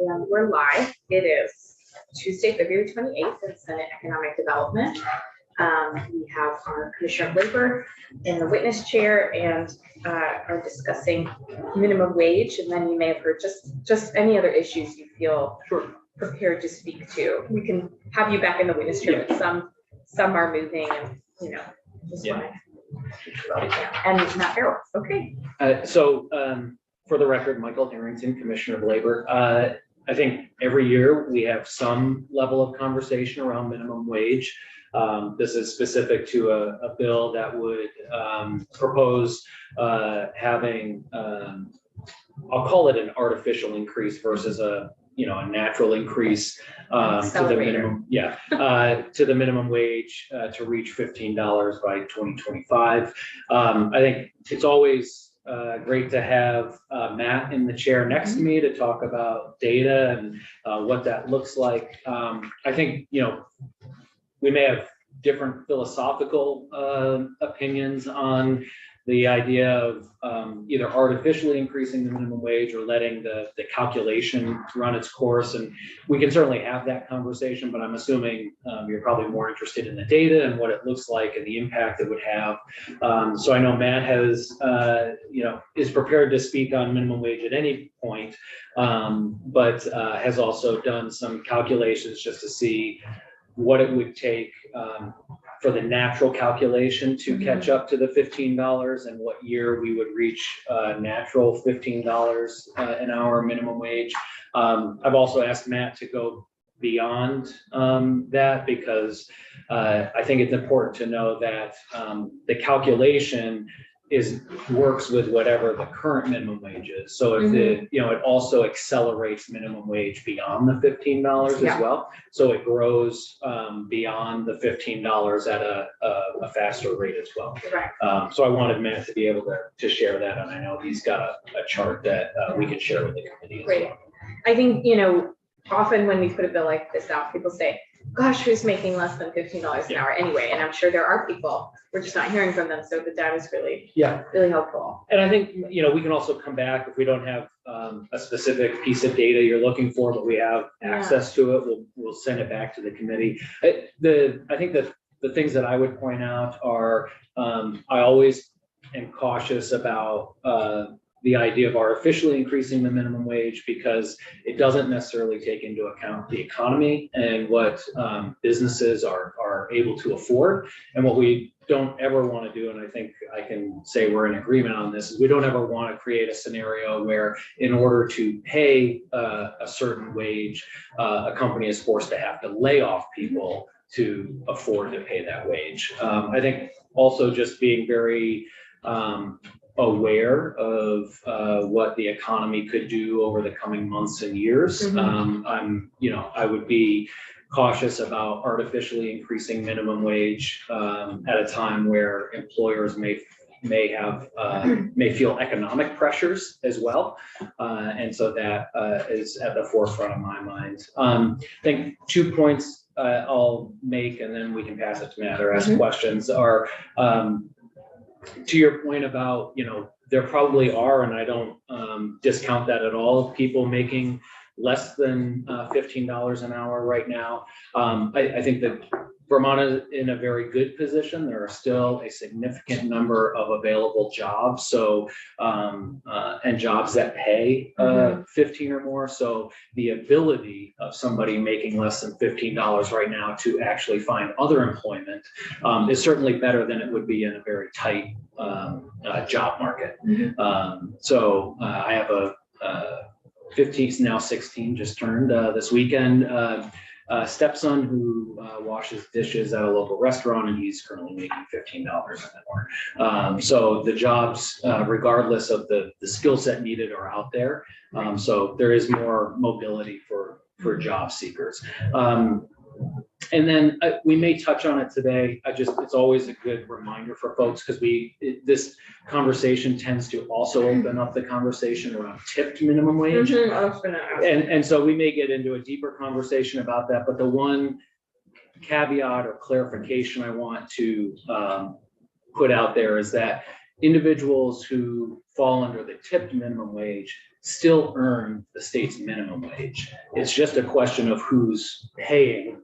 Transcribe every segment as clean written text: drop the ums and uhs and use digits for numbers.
And we're live. It is Tuesday, February 28th in Senate Economic Development. We have our Commissioner of Labor in the witness chair and are discussing minimum wage. And then you may have heard just any other issues you feel prepared to speak to. We can have you back in the witness chair, but some are moving and, just want to. And Matt Farrell. Okay. For the record, Michael Harrington, Commissioner of Labor. I think every year we have some level of conversation around minimum wage. This is specific to a bill that would propose having, I'll call it an artificial increase versus a natural increase to the minimum, to the minimum wage to reach $15 by 2025. I think it's always great to have Matt in the chair next to me to talk about data and what that looks like. I think, we may have different philosophical opinions on the idea of either artificially increasing the minimum wage or letting the calculation run its course. And we can certainly have that conversation, but I'm assuming you're probably more interested in the data and what it looks like and the impact it would have. So I know Matt has, is prepared to speak on minimum wage at any point, but has also done some calculations just to see what it would take for the natural calculation to catch up to the $15 and what year we would reach natural $15 an hour minimum wage. I've also asked Matt to go beyond that because I think it's important to know that the calculation works with whatever the current minimum wage is. So if it also accelerates minimum wage beyond the $15 as well. So it grows beyond the $15 at a faster rate as well. Right. So I wanted Matt to be able to share that. And I know he's got a chart that we can share with the committee as well. I think, often when we put a bill like this out, people say, gosh, who's making less than $15 an hour anyway? And I'm sure there are people, we're just not hearing from them. So the data is really helpful. And I think, we can also come back if we don't have a specific piece of data you're looking for, but we have access to it. We'll send it back to the committee. I think that the things that I would point out are, I always am cautious about the idea of artificially increasing the minimum wage because it doesn't necessarily take into account the economy and what businesses are able to afford. And what we don't ever want to do, and I think I can say we're in agreement on this, is we don't ever want to create a scenario where in order to pay a certain wage, a company is forced to have to lay off people to afford to pay that wage. I think also just being very aware of what the economy could do over the coming months and years. I would be cautious about artificially increasing minimum wage at a time where employers may feel economic pressures as well. And so that is at the forefront of my mind. I think 2 points I'll make, and then we can pass it to Matt or ask questions, are to your point about, there probably are, and I don't discount that at all, people making less than $15 an hour right now. I think that Vermont is in a very good position. There are still a significant number of available jobs. So, and jobs that pay 15 or more. So the ability of somebody making less than $15 right now to actually find other employment is certainly better than it would be in a very tight job market. So I have a 15, now 16, just turned this weekend, stepson who washes dishes at a local restaurant, and he's currently making $15 an hour. So the jobs, regardless of the skill set needed, are out there. So there is more mobility for job seekers. And then we may touch on it today. It's always a good reminder for folks because this conversation tends to also open up the conversation around tipped minimum wage. And so we may get into a deeper conversation about that. But the one caveat or clarification I want to put out there is that individuals who fall under the tipped minimum wage still earn the state's minimum wage. It's just a question of who's paying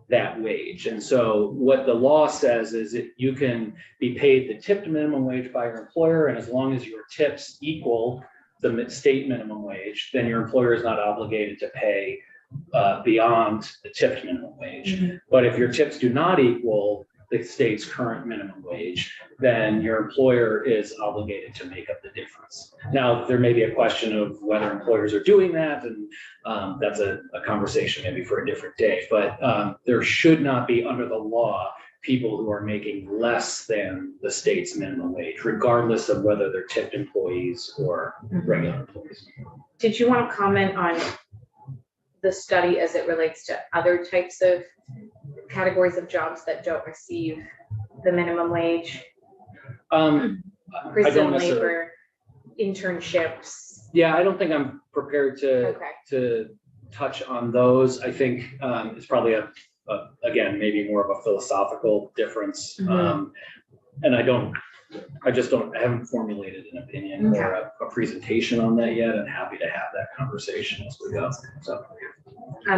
that wage. And so what the law says is that you can be paid the tipped minimum wage by your employer, and as long as your tips equal the state minimum wage, then your employer is not obligated to pay beyond the tipped minimum wage. But if your tips do not equal the state's current minimum wage, then your employer is obligated to make up the difference. Now, there may be a question of whether employers are doing that, and that's a conversation maybe for a different day. But there should not be, under the law, people who are making less than the state's minimum wage, regardless of whether they're tipped employees or regular employees. Did you want to comment on the study as it relates to other types of categories of jobs that don't receive the minimum wage? Prison labor, internships. Yeah, I don't think I'm prepared to touch on those. I think it's probably again, maybe more of a philosophical difference. And I haven't formulated an opinion or a presentation on that yet. I'm happy to have that conversation as we go. So.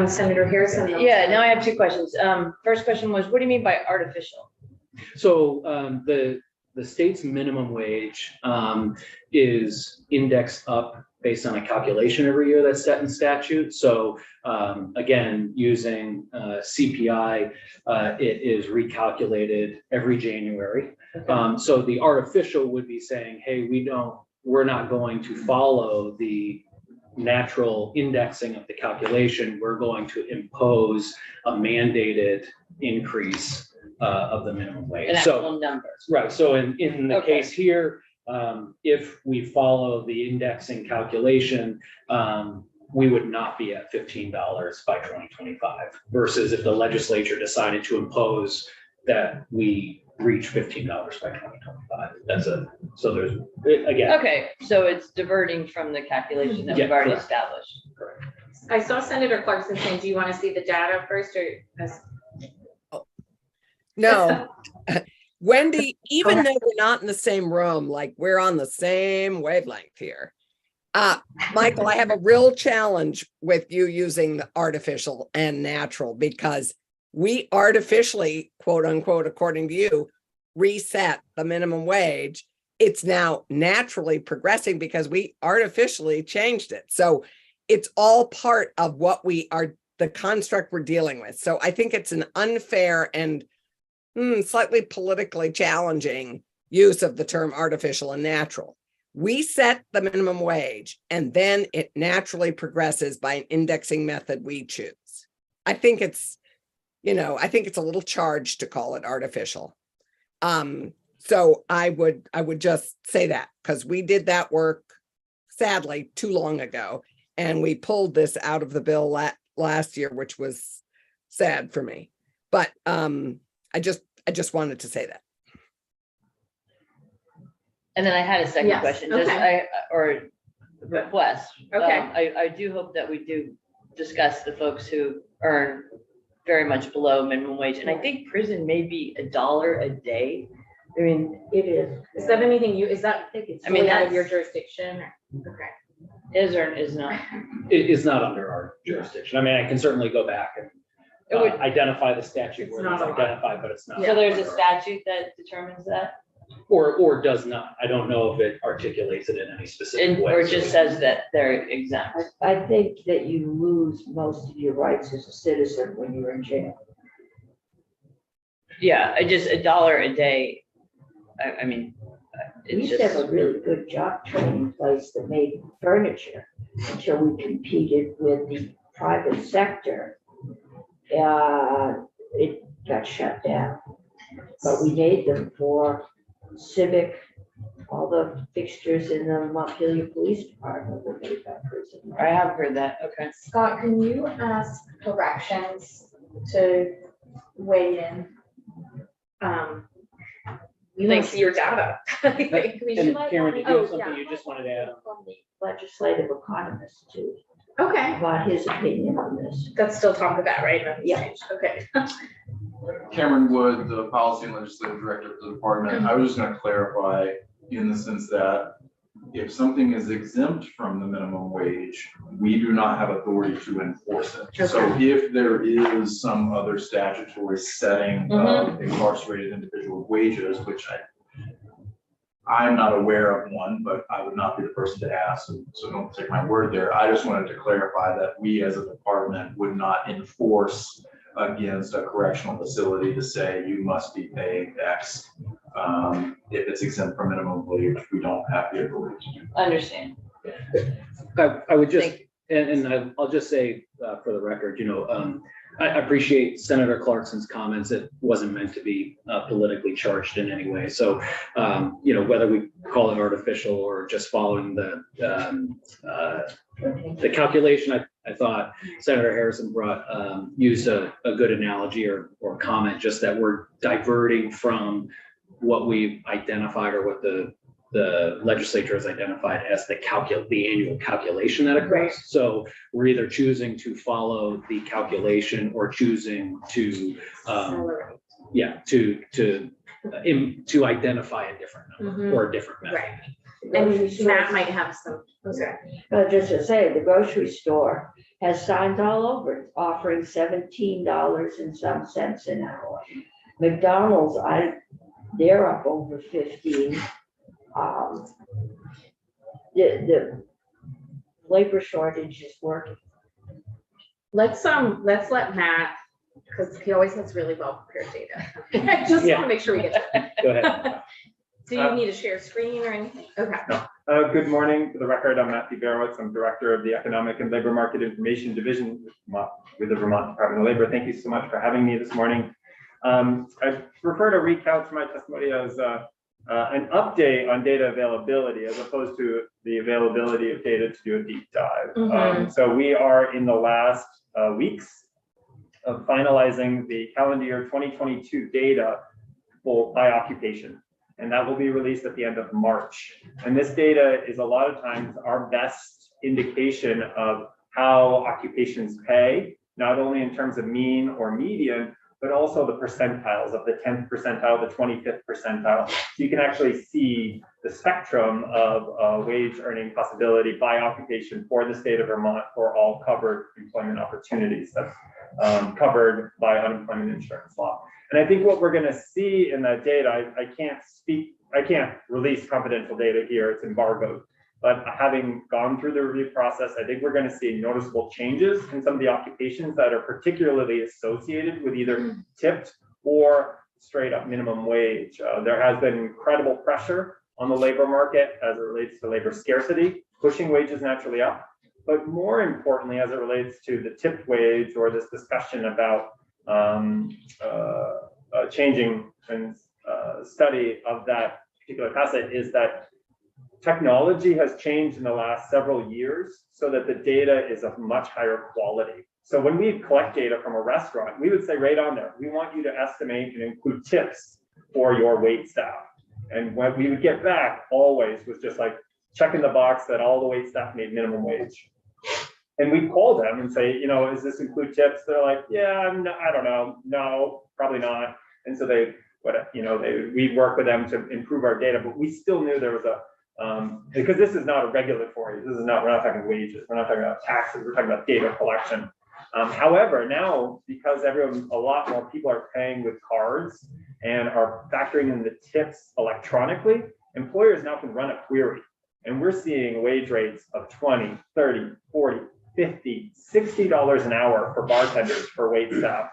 Senator Harrison. Yeah, now I have two questions. First question was, what do you mean by artificial? So the state's minimum wage is indexed up based on a calculation every year that's set in statute. So again, using CPI, it is recalculated every January. So the artificial would be saying, hey, we're not going to follow the natural indexing of the calculation. We're going to impose a mandated increase of the minimum wage. An actual number. Right. So in the case here, if we follow the indexing calculation, we would not be at $15 by 2025 versus if the legislature decided to impose that we reach $15 by 2025. So there's, again. Okay, so it's diverting from the calculation that we've already established. Correct. I saw Senator Clarkson saying, do you want to see the data first or? No. Wendy, even though we're not in the same room, like we're on the same wavelength here. Michael, I have a real challenge with you using the artificial and natural because we artificially, quote unquote, according to you, reset the minimum wage. It's now naturally progressing because we artificially changed it. So it's all part of what we are, the construct we're dealing with. So I think it's an unfair and slightly politically challenging use of the term artificial and natural. We set the minimum wage and then it naturally progresses by an indexing method we choose. I think it's, I think it's a little charged to call it artificial. So I would just say that because we did that work, sadly, too long ago. And we pulled this out of the bill last year, which was sad for me. But I just wanted to say that. And then I had a second question, or request. Okay. I do hope that we do discuss the folks who earn very much below minimum wage. And I think prison may be $1 a day. I mean, it is. Is that anything is that, I think it's out of your jurisdiction? Okay. Is or is not? It is not under our jurisdiction. I mean, I can certainly go back and identify the statute where it's identified, but it's not. So there's a statute that determines that? Or does not. I don't know if it articulates it in any specific way. Or just says that they're exempt. I think that you lose most of your rights as a citizen when you're in jail. Yeah, just $1 a day. I mean, We used to have a really good job training place that made furniture until we competed with the private sector. It got shut down, but we made them for civic, all the fixtures in the Montpelier Police Department were made by prison. I have heard that. Okay. Scott, can you ask corrections to weigh in? You might see your data. I think we And should. Karen, did you have something you just wanted to add? From the legislative economist too, Okay, about his opinion on this. that's still talked about, right? Yeah. Okay. Cameron Wood, the Policy and Legislative Director of the department. I was just going to clarify in the sense that if something is exempt from the minimum wage, we do not have authority to enforce it. So if there is some other statutory setting of incarcerated individual wages, which I'm not aware of one, but I would not be the person to ask, so don't take my word there. I just wanted to clarify that we as a department would not enforce against a correctional facility to say you must be paying X. If it's exempt from minimum wage, we don't have the ability to do that. Understand. I would just, Thank and I'll just say for the record, I appreciate Senator Clarkson's comments. It wasn't meant to be politically charged in any way. So, whether we call it artificial or just following the calculation, I thought Senator Harrison used a good analogy or comment, just that we're diverting from what we've identified or what the legislature has identified as the annual calculation that occurs. Right. So we're either choosing to follow the calculation or choosing to, to identify a different number or a different method. Right. And Matt might have some, Just to say, the grocery store has signs all over it offering $17 and some cents an hour. McDonald's, they're up over 15. The labor shortage is working. let's let Matt, because he always has really well prepared data. I just want to make sure we get to that. Go ahead. Do you need to share screen or anything? Okay. Good morning. For the record, I'm Matthew Barowitz. I'm Director of the Economic and Labor Market Information Division with the Vermont Department of Labor. Thank you so much for having me this morning. I prefer to recount my testimony as an update on data availability as opposed to the availability of data to do a deep dive. So we are in the last weeks of finalizing the calendar year 2022 data by occupation. And that will be released at the end of March. And this data is a lot of times our best indication of how occupations pay, not only in terms of mean or median, but also the percentiles of the 10th percentile, the 25th percentile. So you can actually see the spectrum of wage earning possibility by occupation for the state of Vermont for all covered employment opportunities that's covered by unemployment insurance law. And I think what we're gonna see in that data, I can't release confidential data here, it's embargoed. But having gone through the review process, I think we're going to see noticeable changes in some of the occupations that are particularly associated with either tipped or straight up minimum wage. There has been incredible pressure on the labor market as it relates to labor scarcity, pushing wages naturally up. But more importantly, as it relates to the tipped wage or this discussion about changing and study of that particular facet is that technology has changed in the last several years so that the data is of much higher quality. So when we collect data from a restaurant, we would say right on there, we want you to estimate and include tips for your wait staff. And what we would get back always was just like checking the box that all the wait staff made minimum wage. And we'd call them and say, does this include tips? They're like, yeah, no, I don't know. No, probably not. And so we'd work with them to improve our data, but we still knew there was because this is not a regulatory, we're not talking wages, we're not talking about taxes, we're talking about data collection. However, now, because a lot more people are paying with cards and are factoring in the tips electronically, employers now can run a query. And we're seeing wage rates of $20, $30, $40, $50, $60 an hour for bartenders for wait staff.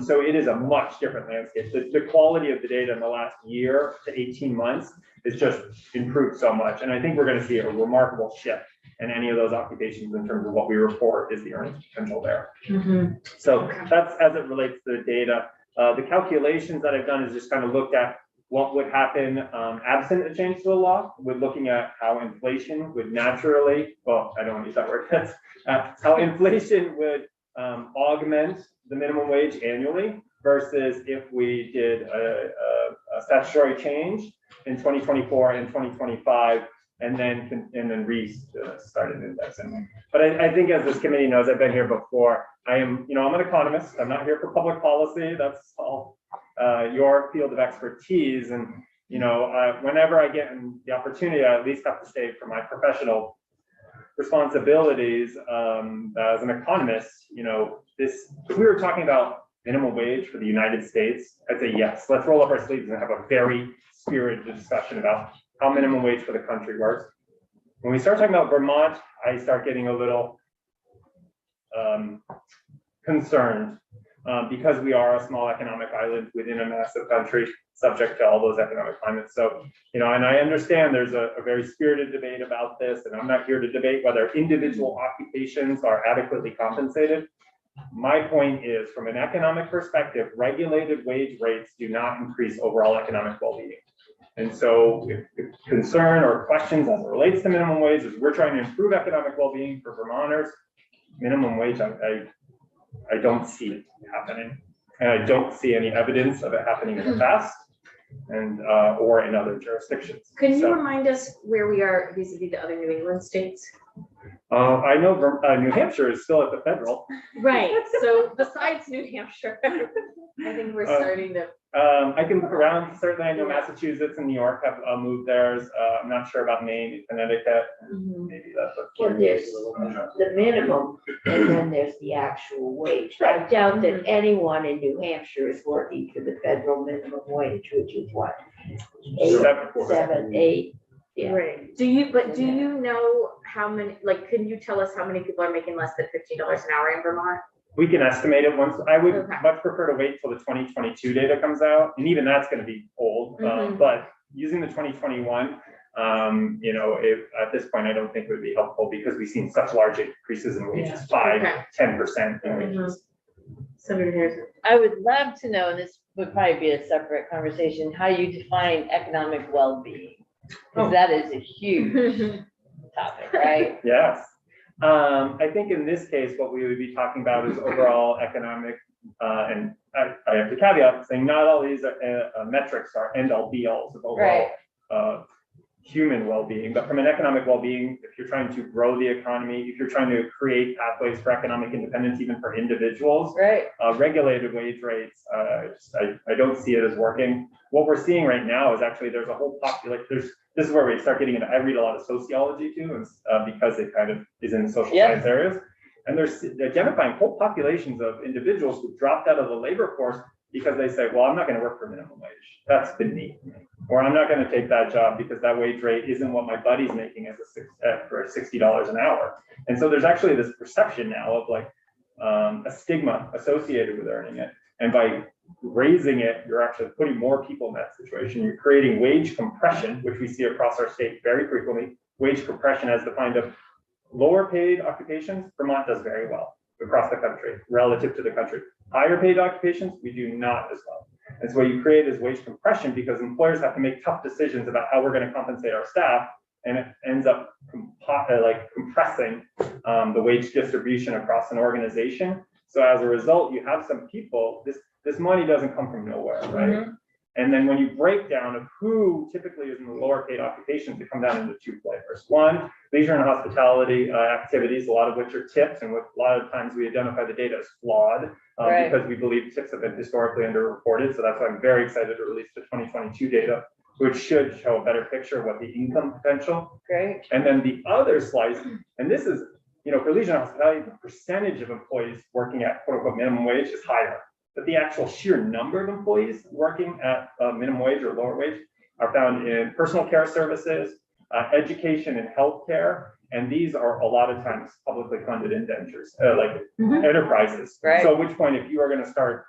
So it is a much different landscape. The quality of the data in the last year to 18 months has just improved so much. And I think we're going to see a remarkable shift in any of those occupations in terms of what we report is the earnings potential there. So that's as it relates to the data. The calculations that I've done is just kind of looked at what would happen absent a change to the law, with looking at how inflation would naturally, well, I don't want to use that word, how inflation would augment the minimum wage annually versus if we did a statutory change in 2024 and 2025 and then restarted indexing. But I think, as this committee knows, I've been here before. I'm an economist. I'm not here for public policy. That's all your field of expertise. And Whenever I get the opportunity, I at least have to say for my professional responsibilities as an economist, if we were talking about minimum wage for the United States, I'd say yes, let's roll up our sleeves and have a very spirited discussion about how minimum wage for the country works. When we start talking about Vermont, I start getting a little concerned because we are a small economic island within a massive country, subject to all those economic climates. So, and I understand there's a very spirited debate about this, and I'm not here to debate whether individual occupations are adequately compensated. My point is, from an economic perspective, regulated wage rates do not increase overall economic well-being. And so if concern or questions as it relates to minimum wage is we're trying to improve economic well-being for Vermonters, minimum wage, I don't see it happening. And I don't see any evidence of it happening in the past and or in other jurisdictions. Can you remind us where we are vis-a-vis the other New England states? I know New Hampshire is still at the federal. Right, so besides New Hampshire, I think we're starting to. I can look around, certainly I know Massachusetts and New York have moved theirs. I'm not sure about Maine, Connecticut, maybe that's what. Well, there's the minimum, and then there's the actual wage. I doubt that anyone in New Hampshire is working for the federal minimum wage, which is what? 7, 8. Yeah. Right. Do you know how many, like, can you tell us how many people are making less than $15 an hour in Vermont? We can estimate it once. I would Okay. much prefer to wait till the 2022 data comes out, and even that's going to be old. But using the 2021, if at this point, I don't think it would be helpful because we've seen such large increases in wages, 5-10% in wages. Senator Harrison. I would love to know, and this would probably be a separate conversation, how you define economic well-being. Because that is a huge topic, right? Yes. I think in this case, what we would be talking about is overall economic, and I have to caveat saying not all these metrics are end-all be-alls of overall human well-being, but from an economic well-being, if you're trying to grow the economy, if you're trying to create pathways for economic independence, even for individuals, regulated wage rates, I don't see it as working. What we're seeing right now is actually there's a whole population. This is where we start getting into. I read a lot of sociology too, and because it kind of is in the social science areas, and they're identifying whole populations of individuals who dropped out of the labor force because they say, well, I'm not going to work for minimum wage. That's beneath me. Or I'm not going to take that job because that wage rate isn't what my buddy's making as for $60 an hour. And so there's actually this perception now of like a stigma associated with earning it. And by raising it, you're actually putting more people in that situation. You're creating wage compression, which we see across our state very frequently. Wage compression as defined of lower paid occupations, Vermont does very well across the country, relative to the country. Higher paid occupations, we do not as well. And so what you create is wage compression because employers have to make tough decisions about how we're going to compensate our staff, and it ends up compressing the wage distribution across an organization. So as a result, you have some people, this money doesn't come from nowhere, right? And then when you break down of who typically is in the lower paid occupations, they come down into two flavors. One, leisure and hospitality activities, a lot of which are tips, and a lot of times we identify the data as flawed because we believe tips have been historically underreported. So that's why I'm very excited to release the 2022 data, which should show a better picture of what the income potential. Great. And then the other slice, and this is, for leisure and hospitality, the percentage of employees working at quote unquote minimum wage is higher. But the actual sheer number of employees working at minimum wage or lower wage are found in personal care services, education and healthcare, and these are a lot of times publicly funded indentures, enterprises. So at which point, if you are going to start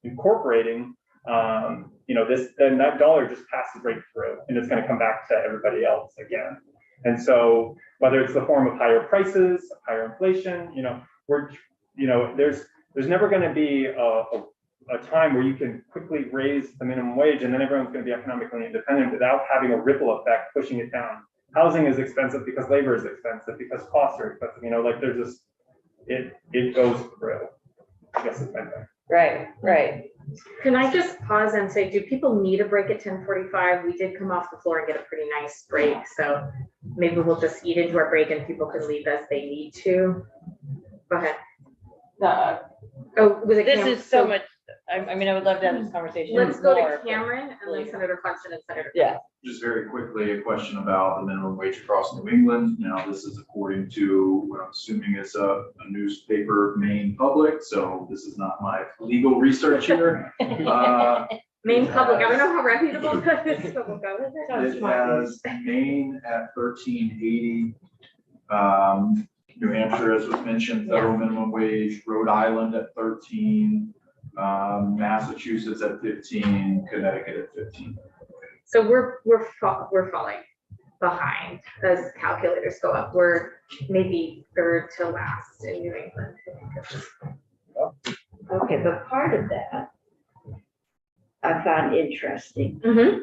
incorporating, this, then that dollar just passes right through, and it's going to come back to everybody else again. And so whether it's the form of higher prices, higher inflation, there's never going to be a time where you can quickly raise the minimum wage and then everyone's going to be economically independent without having a ripple effect pushing it down. Housing is expensive because labor is expensive, because costs are expensive. There's this, it goes through. I guess it's my thing. Right. Can I just pause and say, do people need a break at 10:45? We did come off the floor and get a pretty nice break, so maybe we'll just eat into our break and people can leave as they need to. Go ahead. Was it This is so much, I mean, I would love to have this conversation. Let's go more, to but- Cameron and then Senator Clarkson and Senator. Yeah. Just very quickly, a question about the minimum wage across New England. Now, this is according to what I'm assuming is a newspaper, Maine Public, so this is not my legal research here. Maine Public, I don't know how reputable that is, but we'll go with it. It has Maine at 1380. New Hampshire, as was mentioned, federal minimum wage, Rhode Island at 13, Massachusetts at 15, Connecticut at 15. So we're falling behind as calculators go up. We're maybe third to last in New England. Okay, but part of that I found interesting. Mm-hmm.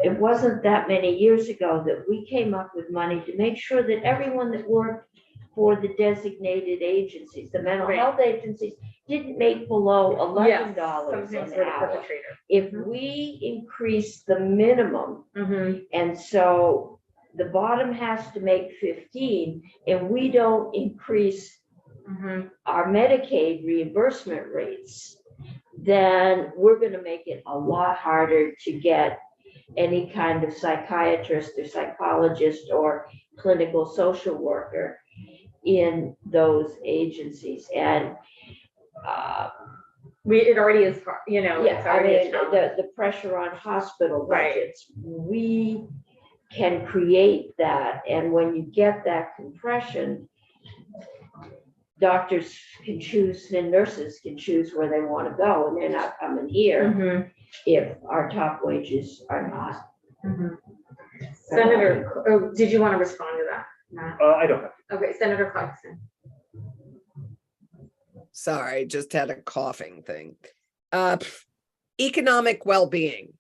It wasn't that many years ago that we came up with money to make sure that everyone that worked for the designated agencies, the mental Right. health agencies, didn't make below $11 Sometimes an we're the hour. perpetrator. If we increase the minimum, Mm-hmm. and so the bottom has to make 15, and we don't increase Mm-hmm. our Medicaid reimbursement rates, then we're gonna make it a lot harder to get any kind of psychiatrist or psychologist or clinical social worker in those agencies. And It already is, you know, it's yeah, I already a mean, challenge. the pressure on hospital Right. budgets, we can create that. And when you get that compression, doctors can choose and nurses can choose where they want to go, and they're not coming here Mhm, if our top wages are not. mhm. Senator, oh, did you want to respond to that, Matt? I don't have. Okay, Senator Clarkson. Sorry, just had a coughing thing. Economic well-being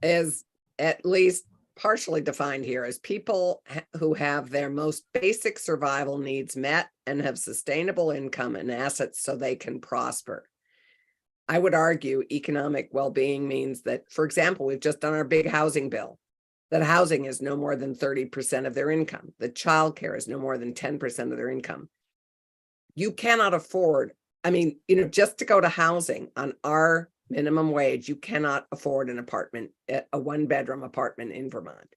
is at least partially defined here as people who have their most basic survival needs met and have sustainable income and assets so they can prosper. I would argue economic well-being means that, for example, we've just done our big housing bill, that housing is no more than 30% of their income, that childcare is no more than 10% of their income. You cannot afford, I mean, just to go to housing on our minimum wage, you cannot afford an apartment, a one-bedroom apartment in Vermont.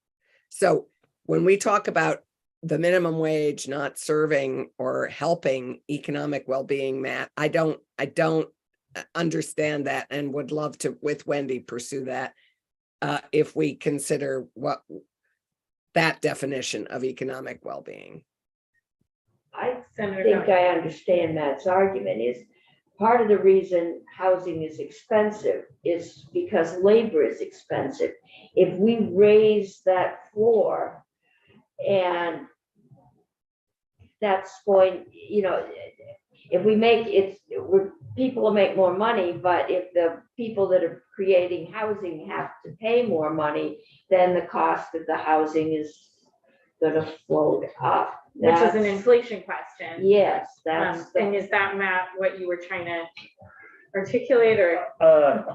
So when we talk about the minimum wage not serving or helping economic well-being, Matt, I don't understand that, and would love to, with Wendy, pursue that if we consider what that definition of economic well-being. I Senator think Kelly. I understand Matt's argument is part of the reason housing is expensive is because labor is expensive. If we raise that floor, and that's going, if we make it, people will make more money, but if the people that are creating housing have to pay more money, then the cost of the housing is gonna float up. Which is an That's- inflation question. Yes, that's. And is that, Matt, what you were trying to articulate, or?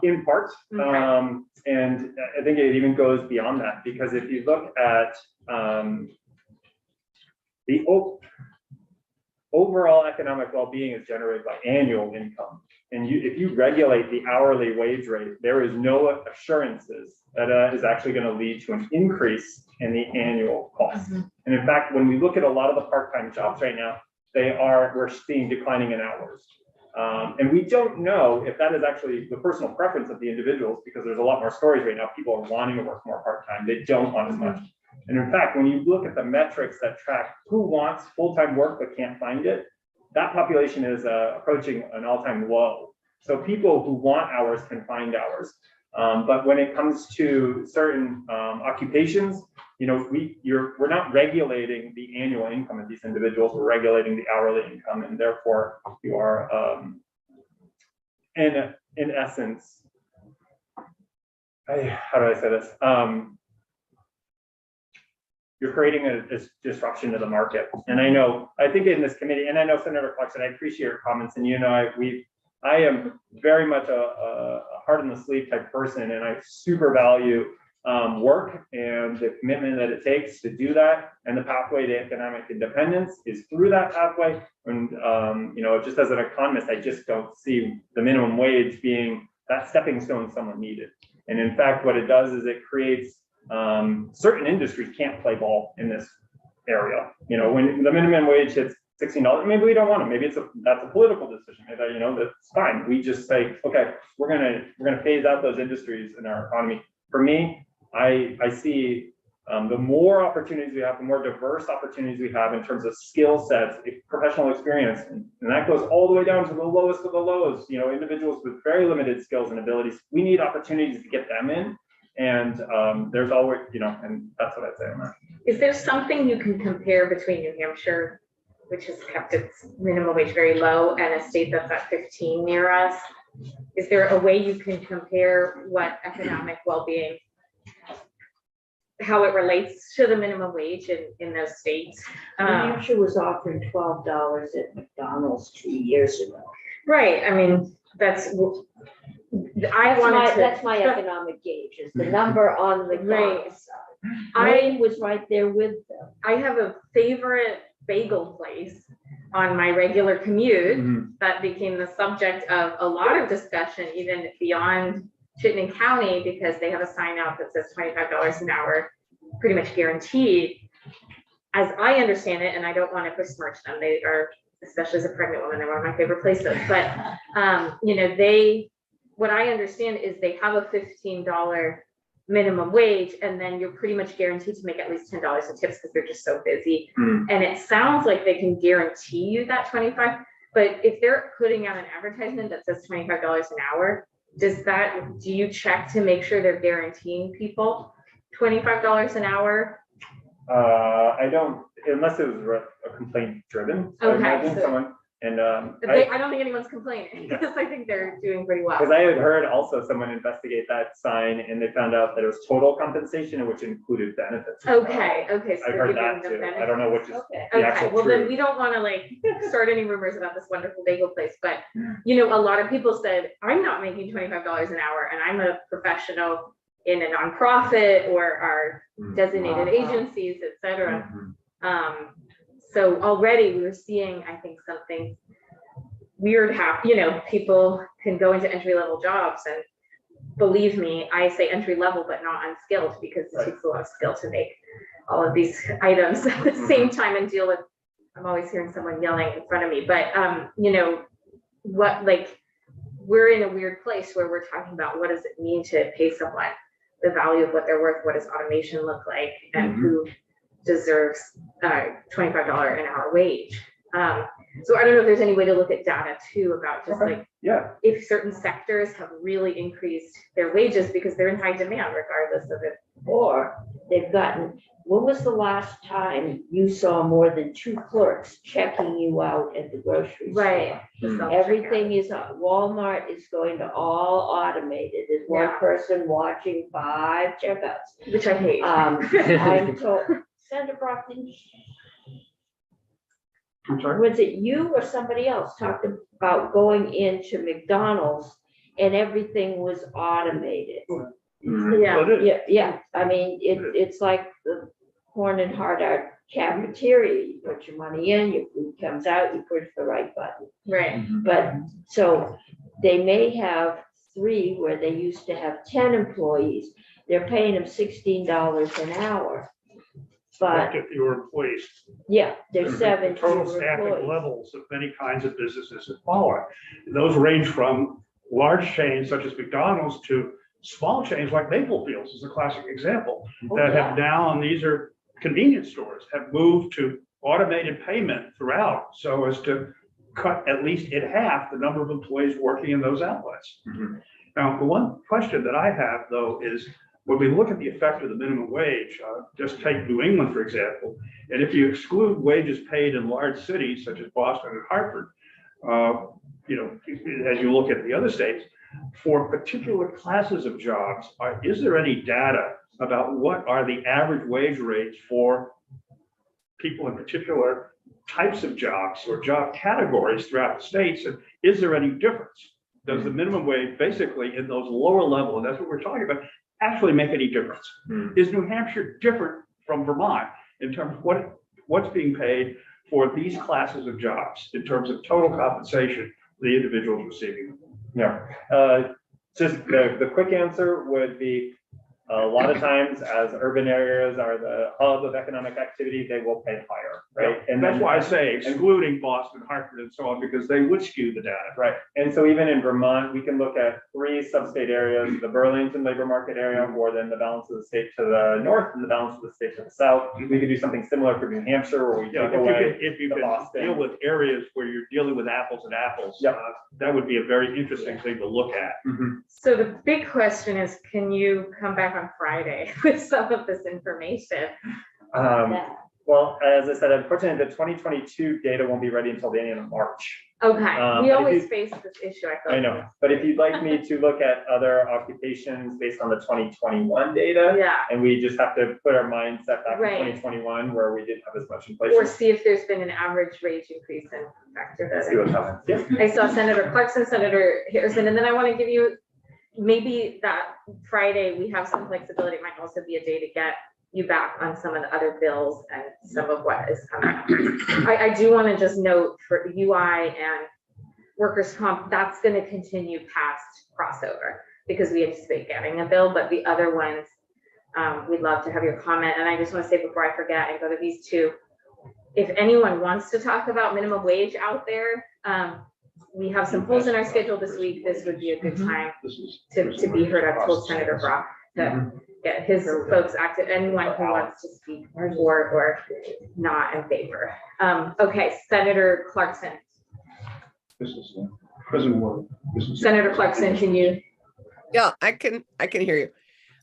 In part, Okay. and I think it even goes beyond that, because if you look at the overall economic well-being is generated by annual income. And if you regulate the hourly wage rate, there is no assurances that is actually going to lead to an increase in the annual cost. Mhm. And in fact, when we look at a lot of the part-time jobs right now, we're seeing declining in hours. And we don't know if that is actually the personal preference of the individuals, because there's a lot more stories right now. People are wanting to work more part-time. They don't want as much. And in fact, when you look at the metrics that track who wants full-time work but can't find it, that population is approaching an all-time low. So people who want hours can find hours. But when it comes to certain occupations, we're not regulating the annual income of these individuals. We're regulating the hourly income, and therefore you are, in essence, how do I say this? You're creating a disruption to the market. And I think in this committee, and I know Senator Clarkson, I appreciate your comments, and I am very much a heart in the sleeve type person, and I super value work and the commitment that it takes to do that. And the pathway to economic independence is through that pathway. And, just as an economist, I just don't see the minimum wage being that stepping stone someone needed. And in fact, what it does is it creates, certain industries can't play ball in this area. When the minimum wage hits $16, maybe we don't want it. Maybe that's a political decision. Maybe, that's fine. We just say, okay, we're gonna phase out those industries in our economy. For me, I see the more opportunities we have, the more diverse opportunities we have in terms of skill sets, professional experience, and that goes all the way down to the lowest of the lows. Individuals with very limited skills and abilities. We need opportunities to get them in, and there's always, and that's what I'd say on that. Is there something you can compare between New Hampshire, which has kept its minimum wage very low, and a state that's at 15 near us? Is there a way you can compare what economic well-being, how it relates to the minimum wage in those states? New Hampshire was offering $12 at McDonald's 2 years ago. Right, I mean, that's my economic gauge, is the number on the McDonald's side. Wayne was right there with them. I have a favorite bagel place on my regular commute that became the subject of a lot of discussion, even beyond Chittenden County, because they have a sign out that says $25 an hour, pretty much guaranteed. As I understand it, and I don't want to besmirch them, they are, especially as a pregnant woman, they're one of my favorite places. But what I understand is they have a $15 minimum wage, and then you're pretty much guaranteed to make at least $10 in tips because they're just so busy. And it sounds like they can guarantee you that 25, but if they're putting out an advertisement that says $25 an hour, do you check to make sure they're guaranteeing people $25 an hour? I don't, unless it was a complaint driven. So I imagine someone, and I don't think anyone's complaining because I think they're doing pretty well. Because I had heard also someone investigate that sign and they found out that it was total compensation, which included benefits. Okay. So I've heard that too. I don't know which is the actual well, then truth. we don't want to start any rumors about this wonderful bagel place, but a lot of people said, I'm not making $25 an hour and I'm a professional in a nonprofit or our designated agencies, et cetera. So already we were seeing, I think, something weird happen. People can go into entry-level jobs, and believe me, I say entry-level, but not unskilled, because it takes a lot of skill to make all of these items at the same time and deal with, I'm always hearing someone yelling in front of me, but we're in a weird place where we're talking about what does it mean to pay someone the value of what they're worth, what does automation look like, and who deserves $25 an hour wage. So I don't know if there's any way to look at data too about just if certain sectors have really increased their wages because they're in high demand regardless of it. Or they've gotten, when was the last time you saw more than 2 clerks checking you out at the grocery store? Right. Everything is, Walmart is going to all automated. There's one person watching 5 checkouts. Which I hate. I'm told, Senator Brockton, I'm sorry? was it you or somebody else talked about going into McDonald's and everything was automated? Yeah. I mean, it's like the Horn and Hardart cafeteria. You put your money in, your food comes out, you push the right button. Right. But so they may have 3 where they used to have 10 employees. They're paying them $16 an hour. But if fewer employees. Yeah, there's 7 Total fewer staffing employees. levels of many kinds of businesses that follow it. Those range from large chains such as McDonald's to small chains like Maple Fields is a classic example that have now, and these are convenience stores, have moved to automated payment throughout so as to cut at least in half the number of employees working in those outlets. Now, the one question that I have though is, when we look at the effect of the minimum wage, just take New England, for example, and if you exclude wages paid in large cities such as Boston and Hartford, as you look at the other states, for particular classes of jobs, is there any data about what are the average wage rates for people in particular types of jobs or job categories throughout the states? And is there any difference? Does the minimum wage basically in those lower level, and that's what we're talking about, actually make any difference. Hmm. Is New Hampshire different from Vermont in terms of what's being paid for these classes of jobs in terms of total compensation the individuals receiving them? Yeah, just the quick answer would be, a lot of times as urban areas are the hub of economic activity, they will pay higher, right? And that's why I say excluding Boston, Hartford, and so on, because they would skew the data. Right, and so even in Vermont, we can look at 3 sub-state areas, the Burlington labor market area, or then the balance of the state to the north and the balance of the state to the south. We could do something similar for New Hampshire, where we Yeah, take away if you the can Boston. deal with areas where you're dealing with apples and apples, Yep. that would be a very interesting thing to look at. Mhm. So the big question is, can you come back on Friday with some of this information? Well, as I said, unfortunately, the 2022 data won't be ready until the end of March. Okay, but we if always you- face this issue, I I thought. know, but if you'd like me to look at other occupations based on the 2021 data, Yeah, and we just have to put our mindset back in Right. 2021 where we didn't have as much or inflation. see if there's been an average wage increase and factor that See what in. happens. Yeah. I saw Senator Clarkson, Senator Harrison, and then I want to give you, maybe that Friday, we have some flexibility. It might also be a day to get you back on some of the other bills and some of what is coming up. I do want to just note for UI and workers' comp, that's going to continue past crossover because we anticipate getting a bill, but the other ones, we'd love to have your comment. And I just want to say before I forget and go to these two, if anyone wants to talk about minimum wage out there, we have some polls in our schedule this week. This would be a good time to be heard. I've told Senator Brock to get his folks active, anyone who wants to speak for or not in favor. Okay, Senator Clarkson. This is President Ward. Senator Clarkson, can you? Yeah, I can hear you.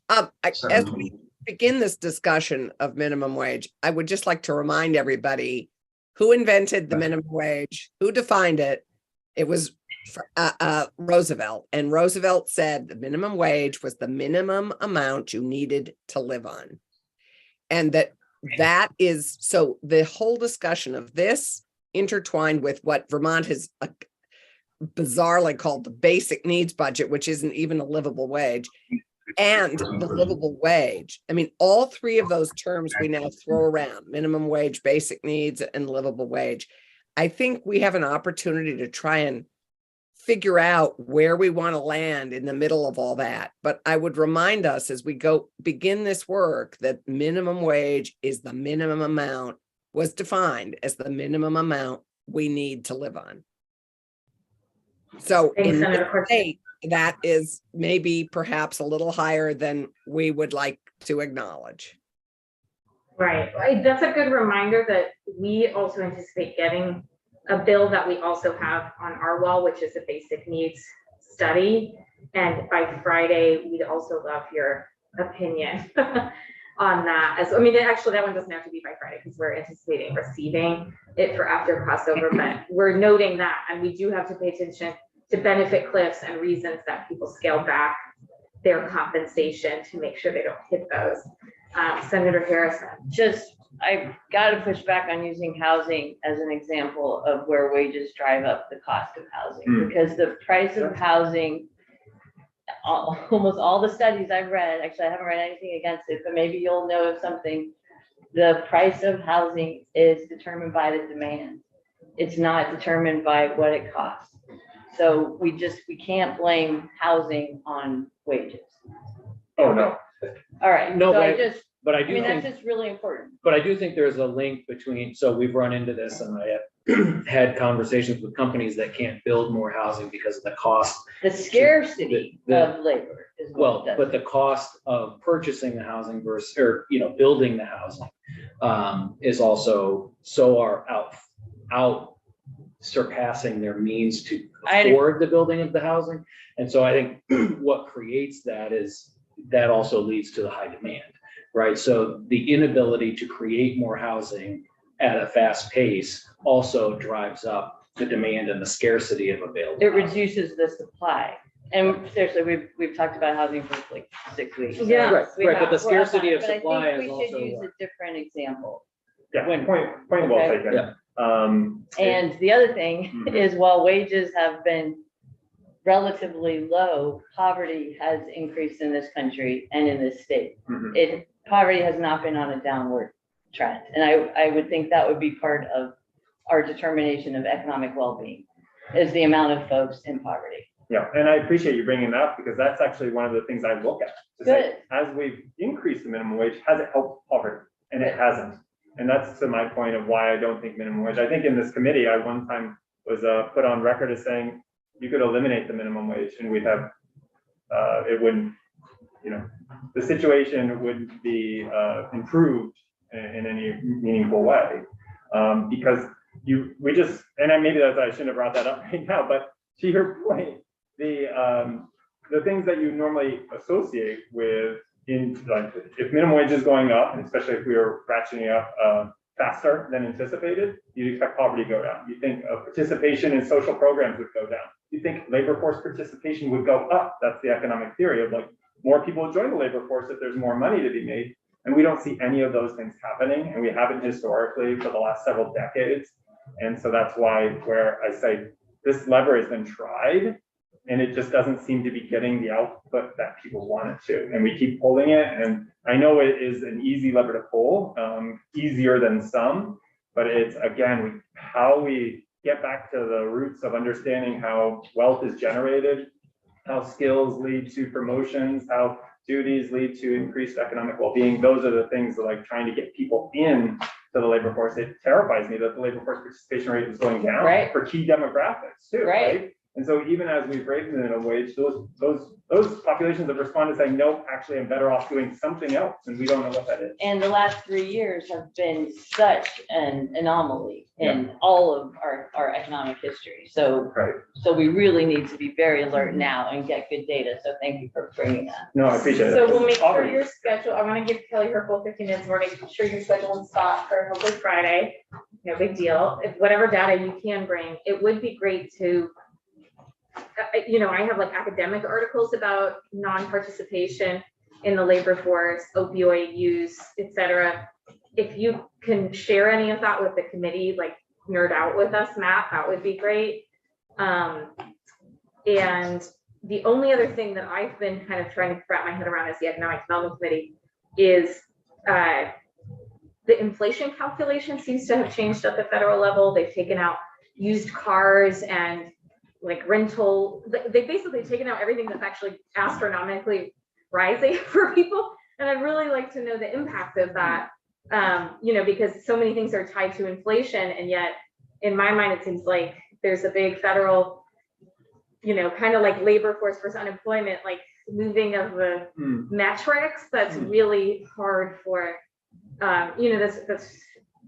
As we begin this discussion of minimum wage, I would just like to remind everybody who invented the minimum wage, who defined it. It was Roosevelt, and Roosevelt said the minimum wage was the minimum amount you needed to live on. And that is, so the whole discussion of this intertwined with what Vermont has bizarrely called the basic needs budget, which isn't even a livable wage, and the livable wage. I mean, all 3 of those terms we now throw around: minimum wage, basic needs, and livable wage. I think we have an opportunity to try and figure out where we want to land in the middle of all that. But I would remind us as we begin this work that minimum wage is the minimum amount, was defined as the minimum amount we need to live on. So Thanks, in Senator this Clarkson. state, that is maybe perhaps a little higher than we would like to acknowledge. Right, that's a good reminder that we also anticipate getting a bill that we also have on our wall, which is a basic needs study. And by Friday, we'd also love your opinion on that. As I mean, actually, that one doesn't have to be by Friday because we're anticipating receiving it for after crossover, but we're noting that, and we do have to pay attention to benefit cliffs and reasons that people scale back their compensation to make sure they don't hit those. Senator Harrison. I've got to push back on using housing as an example of where wages drive up the cost of housing, because the price of housing, almost all the studies I've read, actually I haven't read anything against it, but maybe you'll know of something. The price of housing is determined by the demand. It's not determined by what it costs. So we can't blame housing on wages. Oh, no. All right. No, So but I I do mean, think. that's just really important. But I do think there's a link between, so we've run into this and I have had conversations with companies that can't build more housing because of the cost. The scarcity the- of labor is what Well, it does. but the cost of purchasing the housing versus, or, building the housing is also out surpassing their means to afford the building of the housing. And so I think what creates that is that also leads to the high demand. Right, so the inability to create more housing at a fast pace also drives up the demand and the scarcity of available. It housing. reduces the supply. And seriously, we've talked about housing for like 6 weeks. so Yeah. Right, we right, but have- the scarcity we're of up on it. supply But I is think we should also use what- a different example. Yeah, When- point well Okay. taken. Yeah. And the other thing Mhm. is while wages have been relatively low, poverty has increased in this country and in this state. Mhm. Poverty has not been on a downward trend. And I would think that would be part of our determination of economic well-being, is the amount of folks in poverty. Yeah, and I appreciate you bringing that up because that's actually one of the things I look at. To say, as we've increased the minimum wage, has it helped poverty? And it hasn't. And that's to my point of why I don't think minimum wage. I think in this committee, I one time was put on record as saying you could eliminate the minimum wage and we'd have, it wouldn't, the situation wouldn't be improved in any meaningful way. Because and maybe that's, I shouldn't have brought that up right now, but to your point, the things that you normally associate with like if minimum wage is going up, and especially if we are ratcheting up faster than anticipated, you'd expect poverty to go down. You think participation in social programs would go down. You think labor force participation would go up. That's the economic theory of like more people would join the labor force if there's more money to be made. And we don't see any of those things happening, and we haven't historically for the last several decades. And so that's why where I say this lever has been tried, and it just doesn't seem to be getting the output that people want it to. And we keep pulling it. And I know it is an easy lever to pull, easier than some, but it's again, how we get back to the roots of understanding how wealth is generated, how skills lead to promotions, how duties lead to increased economic well-being. Those are the things that like trying to get people in to the labor force. It terrifies me that the labor force participation rate is going down for key demographics too, right? And so even as we've raised the minimum wage, those populations have responded saying, no, actually I'm better off doing something else, and we don't know what that is. And the last 3 years have been such an anomaly in all of our economic history. So, so we really need to be very alert now and get good data. So thank you for bringing that. No, I appreciate it. So we'll make sure your schedule, I want to give Kelly her full 15 minutes. We're making sure your schedule and spot for hopefully Friday. No big deal. If whatever data you can bring, it would be great to I have like academic articles about non-participation in the labor force, opioid use, etc. If you can share any of that with the committee, like nerd out with us, Matt, that would be great. And the only other thing that I've been kind of trying to wrap my head around as the Economic Development Committee is the inflation calculation seems to have changed at the federal level. They've taken out used cars and like rental, they basically taken out everything that's actually astronomically rising for people. And I'd really like to know the impact of that, because so many things are tied to inflation. And yet in my mind, it seems like there's a big federal, kind of like labor force versus unemployment, like moving of the metrics that's really hard for, that's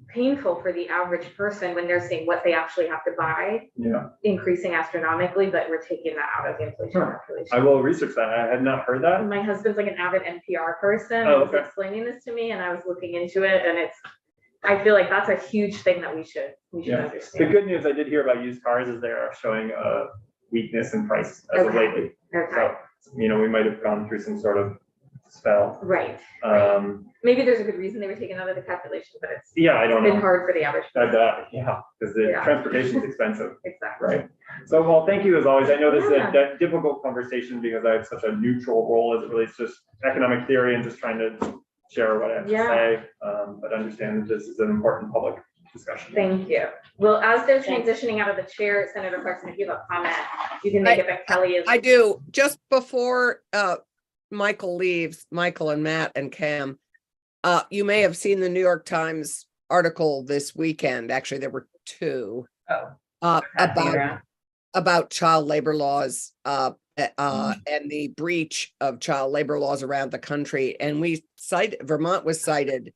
painful for the average person when they're seeing what they actually have to buy, increasing astronomically, but we're taking that out of the inflation calculation. I will research that. I had not heard that. My husband's like an avid NPR person. Oh, He was explaining this to me, and I was looking into it, and I feel like that's a huge thing that we should understand. The good news I did hear about used cars is they are showing a weakness in price as of lately. So, we might have gone through some sort of spell. Right. Maybe there's a good reason they were taken out of the calculation, but it's I don't been know. hard for the average person. Because the transportation is expensive. Exactly. Right. So, well, thank you as always. I know this is a difficult conversation because I have such a neutral role as it relates to economic theory and just trying to share what I have to say, but understand that this is an important public discussion. Thank you. Well, as they're transitioning out of the chair, Senator Clarkson, if you have a comment, you can make it, but Kelly is. I do. Just before Michael leaves, Michael and Matt and Cam, you may have seen the New York Times article this weekend. Actually, there were two about child labor laws and the breach of child labor laws around the country. And Vermont was cited.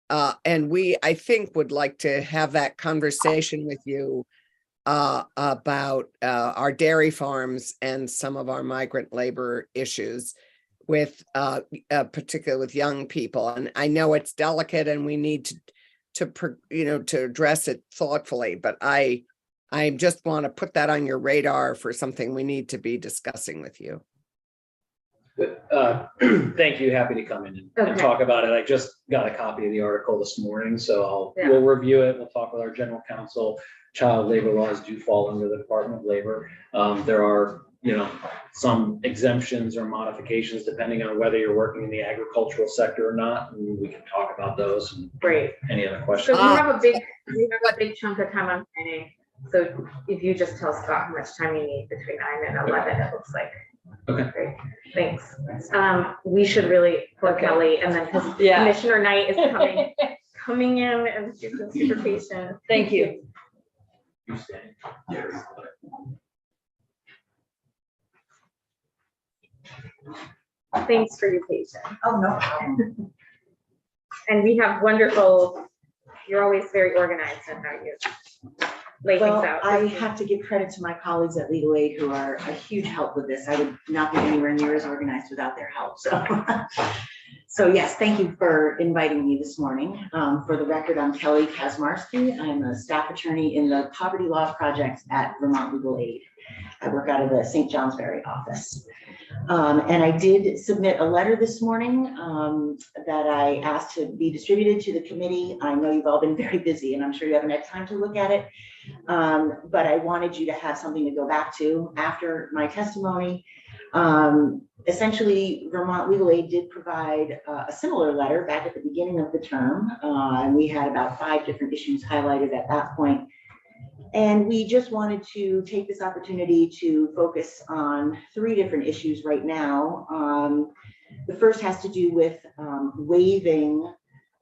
And we, I think, would like to have that conversation with you about our dairy farms and some of our migrant labor issues with particularly with young people. And I know it's delicate and we need to address it thoughtfully, but I just want to put that on your radar for something we need to be discussing with you. Thank you. Happy to come in and talk about it. I just got a copy of the article this morning, so we'll review it. We'll talk with our general counsel. Child labor laws do fall under the Department of Labor. There are some exemptions or modifications depending on whether you're working in the agricultural sector or not. And we can talk about those and Great. any other So questions. we have a big chunk of time on planning. So if you just tell Scott how much time you need between 9 and 11, it looks like. Okay. Great, thanks. We should really, poor Okay. Kelly, and then because Yeah. Commissioner Knight is coming in and she's been super patient. Thank you. You stay. Yes. Thanks for your patience. Oh, no problem. And we have wonderful, you're always very organized in how you lay things Well, out. I have to give credit to my colleagues at Legal Aid who are a huge help with this. I would not be anywhere near as organized without their help, so. So yes, thank you for inviting me this morning. For the record, I'm Kelly Kazmarsky. I'm a staff attorney in the Poverty Law Project at Vermont Legal Aid. I work out of the St. Johnsbury office. And I did submit a letter this morning that I asked to be distributed to the committee. I know you've all been very busy and I'm sure you haven't had time to look at it. But I wanted you to have something to go back to after my testimony. Essentially, Vermont Legal Aid did provide a similar letter back at the beginning of the term. And we had about 5 different issues highlighted at that point. And we just wanted to take this opportunity to focus on 3 different issues right now. The first has to do with waiving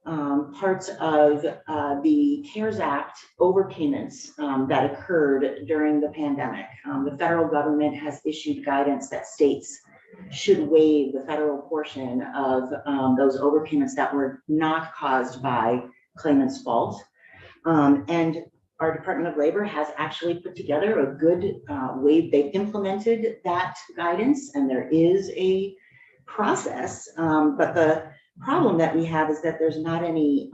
parts of the CARES Act overpayments that occurred during the pandemic. The federal government has issued guidance that states should waive the federal portion of those overpayments that were not caused by claimant's fault. And our Department of Labor has actually put together a good way. They've implemented that guidance and there is a process. But the problem that we have is that there's not any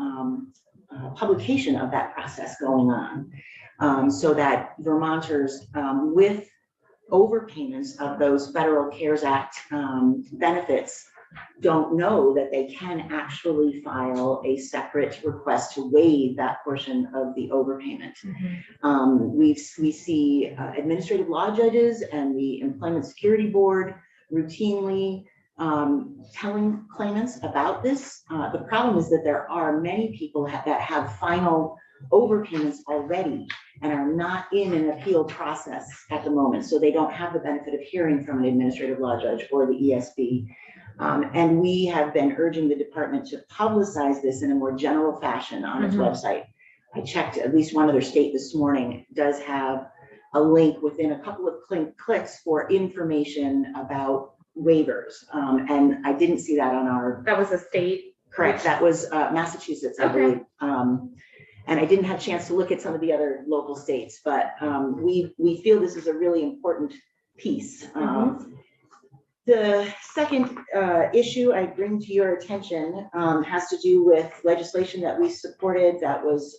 publication of that process going on. So that Vermonters with overpayments of those federal CARES Act benefits don't know that they can actually file a separate request to waive that portion of the overpayment. We see administrative law judges and the Employment Security Board routinely telling claimants about this. The problem is that there are many people that have final overpayments already and are not in an appeal process at the moment. So they don't have the benefit of hearing from an administrative law judge or the ESB. And we have been urging the department to publicize this in a more general fashion on its website. I checked, at least one other state this morning does have a link within a couple of clicks for information about waivers. And I didn't see that on our. That was a state. Correct, that was Massachusetts, I believe. And I didn't have a chance to look at some of the other local states, but we feel this is a really important piece. The second issue I bring to your attention has to do with legislation that we supported that was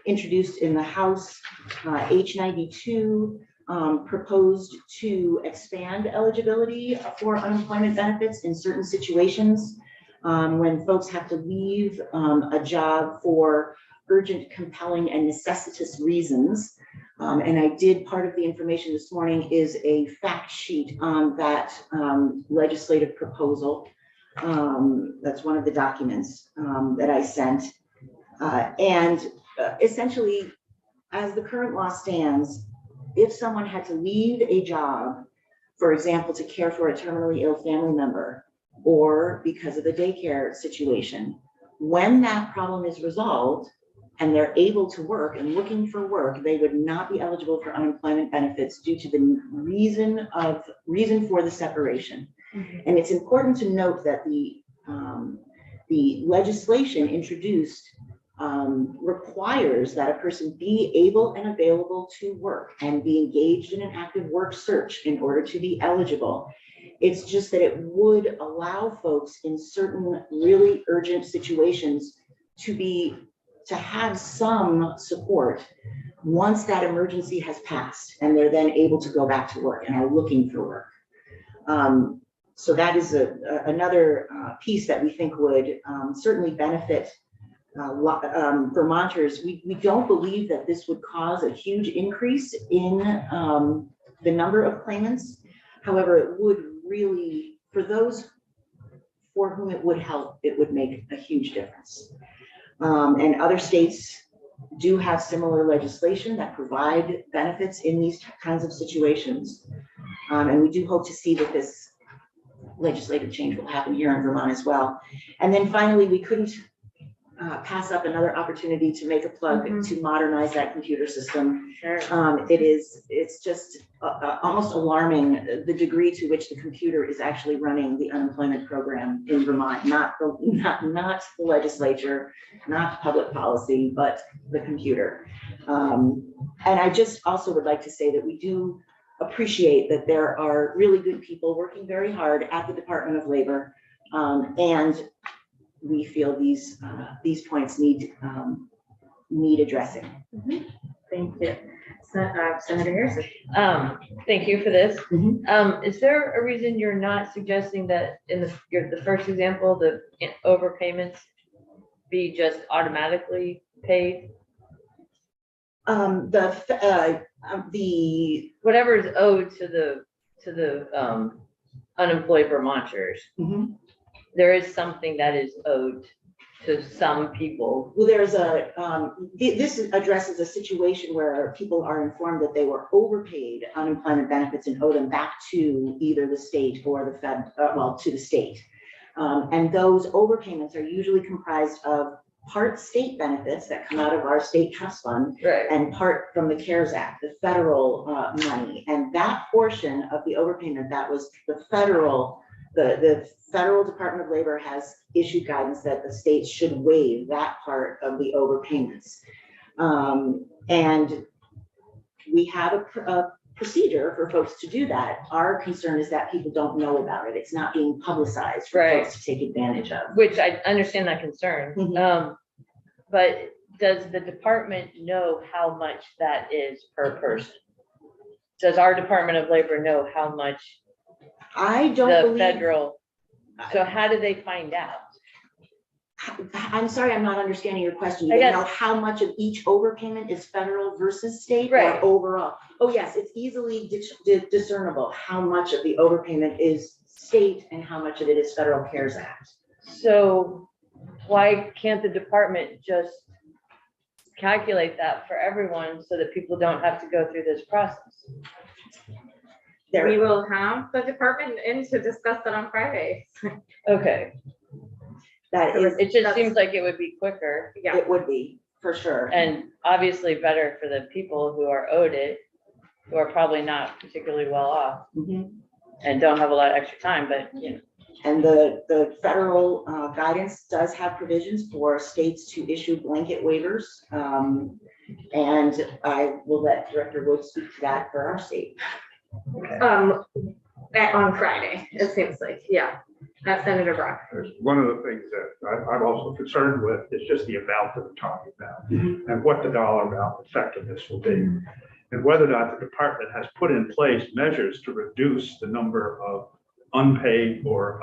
introduced in the House. H92 proposed to expand eligibility for unemployment benefits in certain situations when folks have to leave a job for urgent, compelling, and necessitous reasons. And I did, part of the information this morning is a fact sheet on that legislative proposal. That's one of the documents that I sent. Essentially, as the current law stands, if someone had to leave a job, for example, to care for a terminally ill family member, or because of the daycare situation, when that problem is resolved, and they're able to work and looking for work, they would not be eligible for unemployment benefits due to the reason for the separation. And it's important to note that the legislation introduced requires that a person be able and available to work and be engaged in an active work search in order to be eligible. It's just that it would allow folks in certain really urgent situations to have some support once that emergency has passed and they're then able to go back to work and are looking for work. So that is another piece that we think would certainly benefit Vermonters. We don't believe that this would cause a huge increase in the number of claimants. However, it would really, for those for whom it would help, it would make a huge difference. And other states do have similar legislation that provide benefits in these kinds of situations. And we do hope to see that this legislative change will happen here in Vermont as well. And then finally, we couldn't pass up another opportunity to make a plug to modernize that computer system. Sure. It's just almost alarming the degree to which the computer is actually running the unemployment program in Vermont, not the legislature, not public policy, but the computer. And I just also would like to say that we do appreciate that there are really good people working very hard at the Department of Labor, and we feel these points need addressing. Thank you. Senator Harrison. Thank you for this. Mhm. Is there a reason you're not suggesting that in the first example, the overpayments be just automatically paid? Whatever is owed to the unemployed Vermonters, Mhm. there is something that is owed to some people. Well, there's this addresses a situation where people are informed that they were overpaid unemployment benefits and owe them back to either the state or the Fed, to the state. And those overpayments are usually comprised of part state benefits that come out of our state trust fund Right. and part from the CARES Act, the federal money. And that portion of the overpayment, that was the federal Department of Labor has issued guidance that the states should waive that part of the overpayments. And we have a procedure for folks to do that. Our concern is that people don't know about it. It's not being publicized for Right. folks to take advantage of. Which I understand that concern. But does the department know how much that is per person? Does our Department of Labor know how much I don't the believe. federal, so how do they find out? I'm sorry, I'm not understanding your question. I You guess- know how much of each overpayment is federal versus state or Right. overall? Oh, yes, it's easily discernible how much of the overpayment is state and how much of it is federal CARES Act. So why can't the department just calculate that for everyone so that people don't have to go through this process? There, We will have the department in to discuss that on Friday. Okay, that is, it just seems like it would be quicker Yeah. it would be, for sure. and obviously better for the people who are owed it, who are probably not particularly well off Mhm. and don't have a lot of extra time, but you know. And the federal guidance does have provisions for states to issue blanket waivers. And I will let Director Wood speak to that for our state. On Friday, it seems like, yeah. Senator Brock. There's one of the things that I'm also concerned with is just the amount that we're talking about and what the dollar amount effectiveness will be. And whether or not the department has put in place measures to reduce the number of unpaid or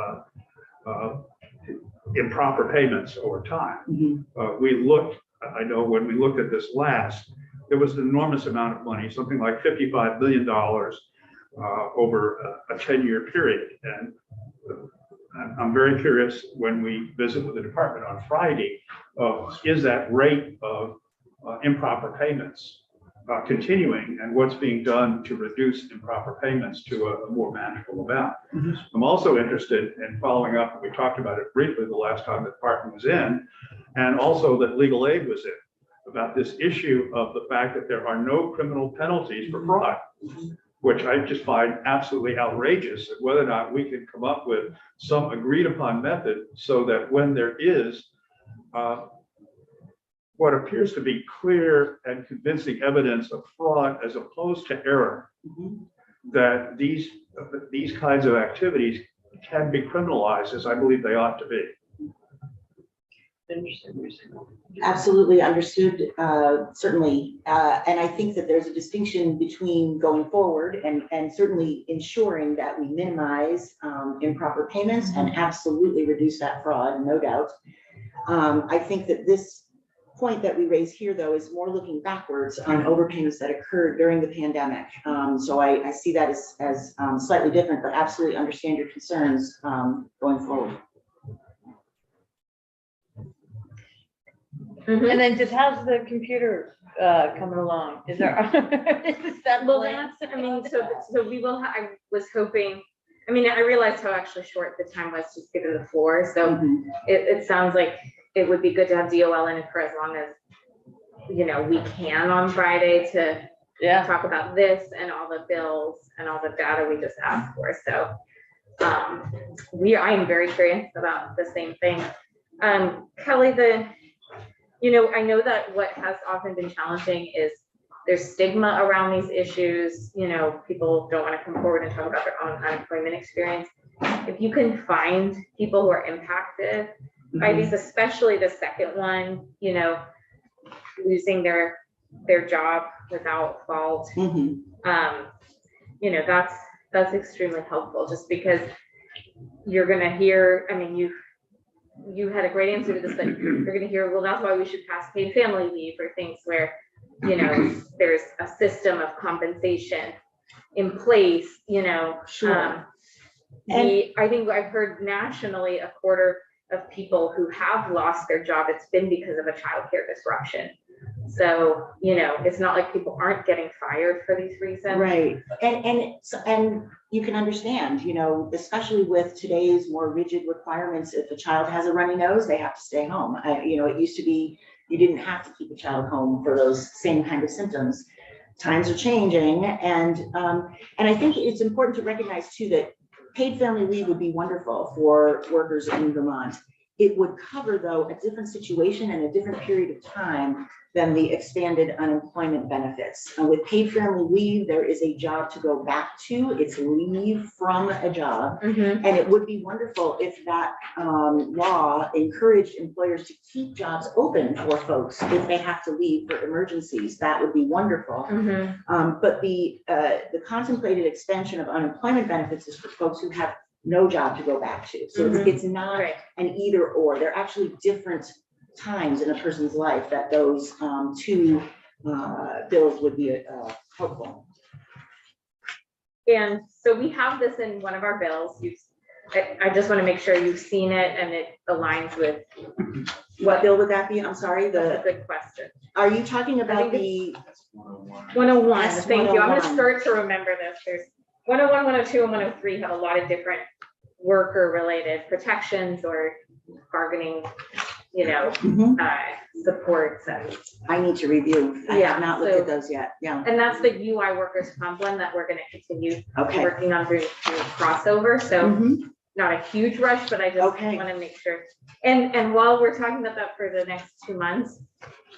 improper payments over time. I know when we looked at this last, there was an enormous amount of money, something like $55 million over a 10-year period. And I'm very curious when we visit with the department on Friday, is that rate of improper payments continuing, and what's being done to reduce improper payments to a more manageable amount. I'm also interested in following up, we talked about it briefly the last time the department was in, and also that legal aid was in, about this issue of the fact that there are no criminal penalties for fraud, which I just find absolutely outrageous, and whether or not we can come up with some agreed upon method so that when there is what appears to be clear and convincing evidence of fraud as opposed to error, that these kinds of activities can be criminalized, as I believe they ought to be. Absolutely understood, certainly. And I think that there's a distinction between going forward and certainly ensuring that we minimize improper payments and absolutely reduce that fraud, no doubt. I think that this point that we raise here, though, is more looking backwards on overpayments that occurred during the pandemic. So I see that as slightly different, but absolutely understand your concerns going forward. And then just how's the computer coming along? Is there? Is that Well, planned? that's, I mean, so we will, I was hoping, I mean, I realized how actually short the time was just given the floor, so Mhm. it sounds like it would be good to have DOL in it for as long as, you know, we can on Friday to Yeah. talk about this and all the bills and all the data we just asked for, so I am very curious about the same thing. Kelly, you know, I know that what has often been challenging is there's stigma around these issues. You know, people don't want to come forward and talk about their own unemployment experience. If you can find people who are impacted by these, especially the second one, you know, losing their job without fault, Mhm. you know, that's extremely helpful, just because you're gonna hear, I mean, you had a great answer to this, but you're gonna hear, well, that's why we should pass paid family leave, or things where, you know, there's a system of compensation in place, you know. Sure. I think I've heard nationally, a quarter of people who have lost their job, it's been because of a childcare disruption. So, you know, it's not like people aren't getting fired for these reasons. Right, and you can understand, you know, especially with today's more rigid requirements, if a child has a runny nose, they have to stay home. You know, it used to be, you didn't have to keep a child home for those same kind of symptoms. Times are changing, and I think it's important to recognize too that paid family leave would be wonderful for workers in Vermont. It would cover, though, a different situation and a different period of time than the expanded unemployment benefits. With paid family leave, there is a job to go back to. It's leave from a job. Mhm. And it would be wonderful if that law encouraged employers to keep jobs open for folks if they have to leave for emergencies. That would be wonderful. Mhm. But the contemplated extension of unemployment benefits is for folks who have no job to go back to. So it's not Right. an either or. They're actually different times in a person's life that those two bills would be helpful. And so we have this in one of our bills. I just want to make sure you've seen it and it aligns with. What bill would that be? I'm sorry, That's a good question. are you talking about think the? 101, Yes, thank you. I'm gonna 101. start to remember this. There's 101, 102, and 103 have a lot of different worker-related protections or bargaining, you know, Mhm. supports. And I need to review. I Yeah, have not looked so- at those yet. Yeah, that's the UI workers comp one that we're gonna continue okay. working on through crossover. So Mhm. not a huge rush, but I just Okay. want to make sure. And while we're talking about that for the next 2 months,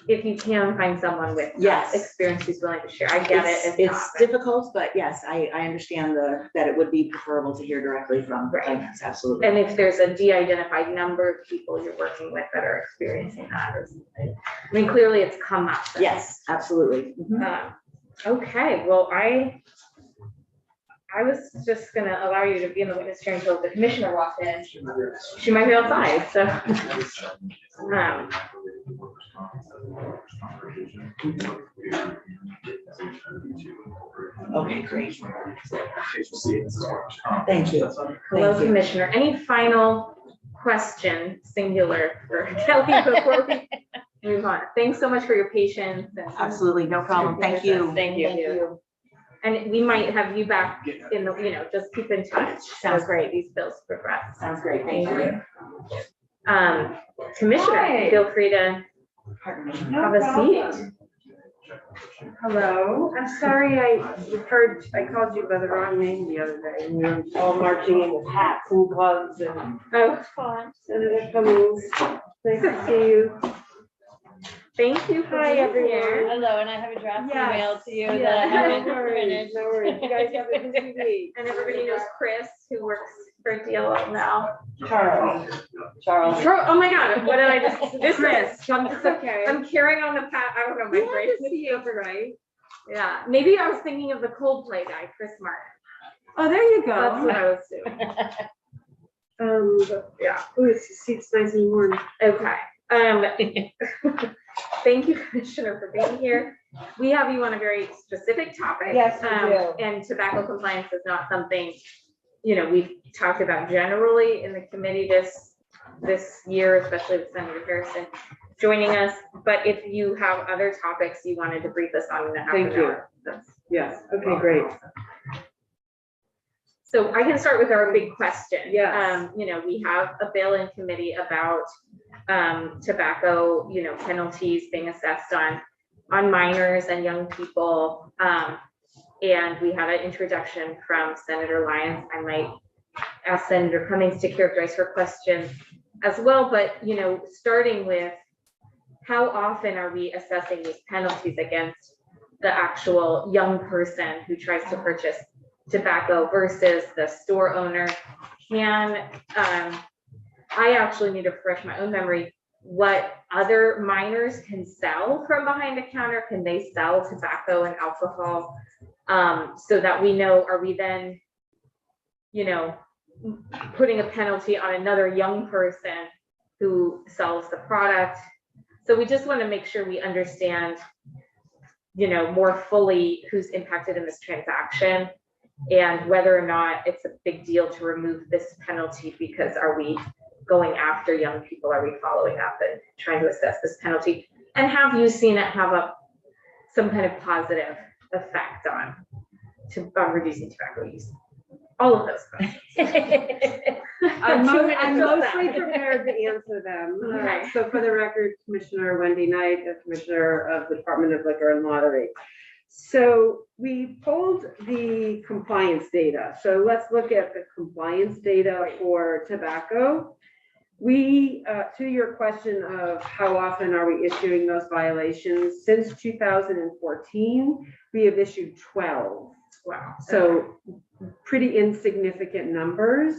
if you can find someone with Yes. experience who's willing to share, I get it. If It's not, difficult, but yes, I understand that it would be preferable to hear directly from. Right. Yes, absolutely. and if there's a de-identified number of people you're working with that are experiencing that, I mean, clearly it's come up. Yes, absolutely. Mhm. Okay, well, I was just gonna allow you to be in the witness chair until the commissioner walked in. She might be outside, so. Okay, great. Thank you. Hello, Thank you. Commissioner. Any final question, singular, for Kelly before we move on? Thanks so much for your patience. And Absolutely, no problem. Thank you. Thank you. And we might have you back in the, you know, just keep in touch. Sounds great. These bills progress. Sounds great. Thank you. Commissioner, Hi. feel free to have a seat. Hello, I'm sorry, I called you by the wrong name the other day, and you're all marching in with hats and gloves and Oh, Senator Cummings, nice to see you. thank you. Hi, everyone. Hello, and I have a draft Yes. email to you Yeah, that I haven't no worries, finished. no worries. You guys have a busy week. And everybody knows Chris, who works for DLL now. Charles. Charles. Oh my God, what did I just, this Chris, is, it's okay. I'm carrying on the I don't know, my You brain. have to see over, right? Yeah, maybe I was thinking of the Coldplay guy, Chris Martin. Oh, there you That's what go. I was doing. But yeah, oh, it's, the seat's nice and warm. Okay, thank you, Commissioner, for being here. We have you on a very specific topic. Yes, we do. And tobacco compliance is not something, you know, we've talked about generally in the committee this year, especially with Senator Harrison joining us. But if you have other topics you wanted to brief us on in a half an Thank you. hour, that's Yes, okay, great. So I can start with our big question. Yes. You know, we have a bill in committee about tobacco, you know, penalties being assessed on minors and young people. And we had an introduction from Senator Lyons. I might ask Senator Cummings to characterize her question as well, but, you know, starting with how often are we assessing these penalties against the actual young person who tries to purchase tobacco versus the store owner? Can, I actually need to refresh my own memory, what other minors can sell from behind the counter? Can they sell tobacco and alcohol? So that we know, are we then, you know, putting a penalty on another young person who sells the product? So we just want to make sure we understand, you know, more fully who's impacted in this transaction and whether or not it's a big deal to remove this penalty, because are we going after young people? Are we following up and trying to assess this penalty? And have you seen it have some kind of positive effect on reducing tobacco use? All of those questions. I'm 2 minutes I'm of mostly that. prepared to answer them. Okay. So for the record, Commissioner Wendy Knight, the Commissioner of the Department of Liquor and Lottery. So we pulled the compliance data. So let's look at the compliance data for tobacco. We, to your question of how often are we issuing those violations, since 2014, we have issued 12. Wow. So pretty insignificant numbers.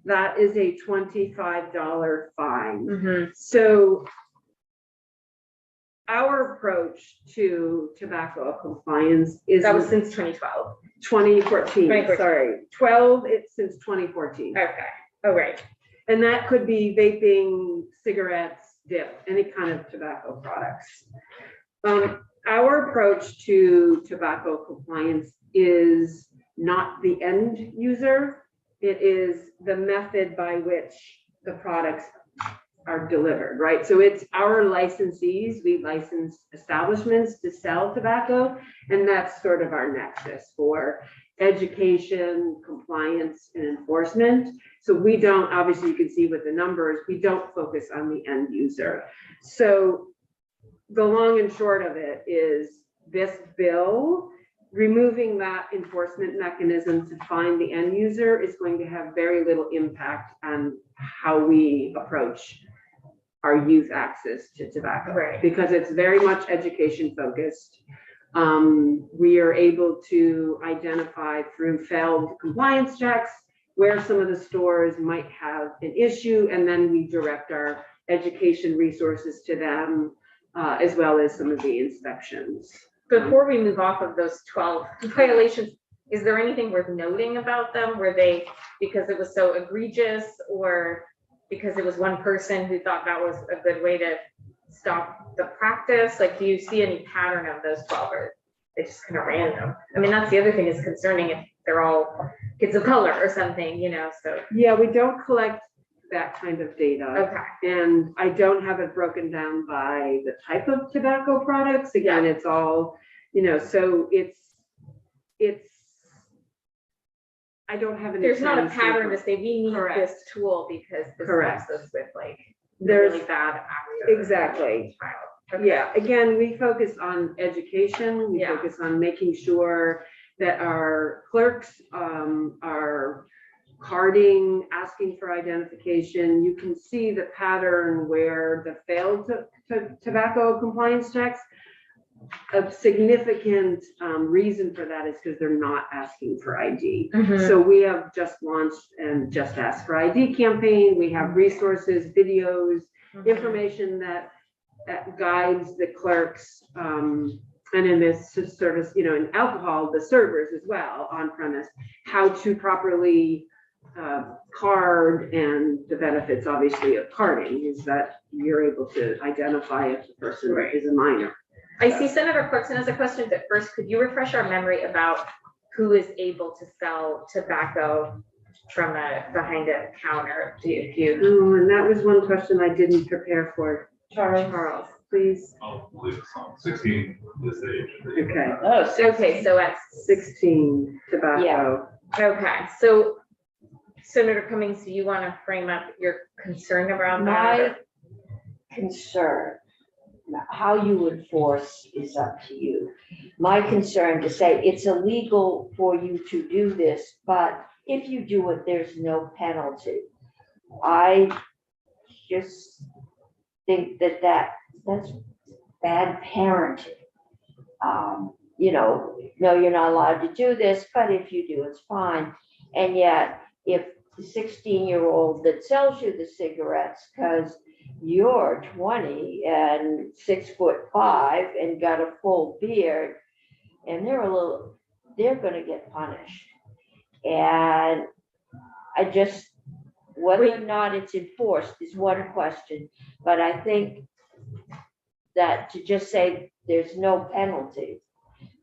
That is a $25 fine. Mhm. So our approach to tobacco compliance is That was since 2012. 2014, 2014. sorry, 12, it's since 2014. Okay. Oh, right. And that could be vaping, cigarettes, dip, any kind of tobacco products. Our approach to tobacco compliance is not the end user. It is the method by which the products are delivered, right? So it's our licensees, we license establishments to sell tobacco, and that's sort of our nexus for education, compliance, and enforcement. So we don't, obviously you can see with the numbers, we don't focus on the end user. So the long and short of it is this bill, removing that enforcement mechanism to find the end user is going to have very little impact on how we approach our youth access to tobacco, Right. because it's very much education focused. We are able to identify through failed compliance checks where some of the stores might have an issue, and then we direct our education resources to them, as well as some of the inspections. Before we move off of those 12 violations, is there anything worth noting about them? Were they because it was so egregious, or because it was one person who thought that was a good way to stop the practice? Like, do you see any pattern of those 12, or they just kind of random? I mean, that's the other thing, is concerning if they're all kids of color or something, you know, so. Yeah, we don't collect that kind of data. Okay. And I don't have it broken down by the type of tobacco products. Again, it's all, you know, so it's, I don't have an. There's not a example. pattern to say we need Correct. this tool because this Correct. helps us with like There's really bad actors. exactly. Okay. Yeah, again, we focus on education. We Yeah. focus on making sure that our clerks are carding, asking for identification. You can see the pattern where the failed tobacco compliance checks, a significant reason for that is because they're not asking for ID. Mhm. So we have just launched and Just Ask for ID campaign. We have resources, videos, information that guides the clerks, and in this service, you know, in alcohol, the servers as well on premise, how to properly card and the benefits, obviously, of carding is that you're able to identify if the person is a minor. I see Senator Clarkson has a question, but first, could you refresh our memory about who is able to sell tobacco from behind a counter? If you, Oh, and that was one question I didn't prepare for. Charles, please. I believe it's on 16 this age. Okay, Oh, so okay, so at 16 tobacco. okay, so Senator Cummings, do you want to frame up your concern around My that? concern, how you enforce is up to you. My concern to say it's illegal for you to do this, but if you do it, there's no penalty. I just think that's bad parenting. No, you're not allowed to do this, but if you do, it's fine. And yet, if the 16-year-old that sells you the cigarettes, because you're 20 and 6'5" and got a full beard, and they're gonna get punished. And I just, whether or not it's enforced is one question, but I think that to just say there's no penalty,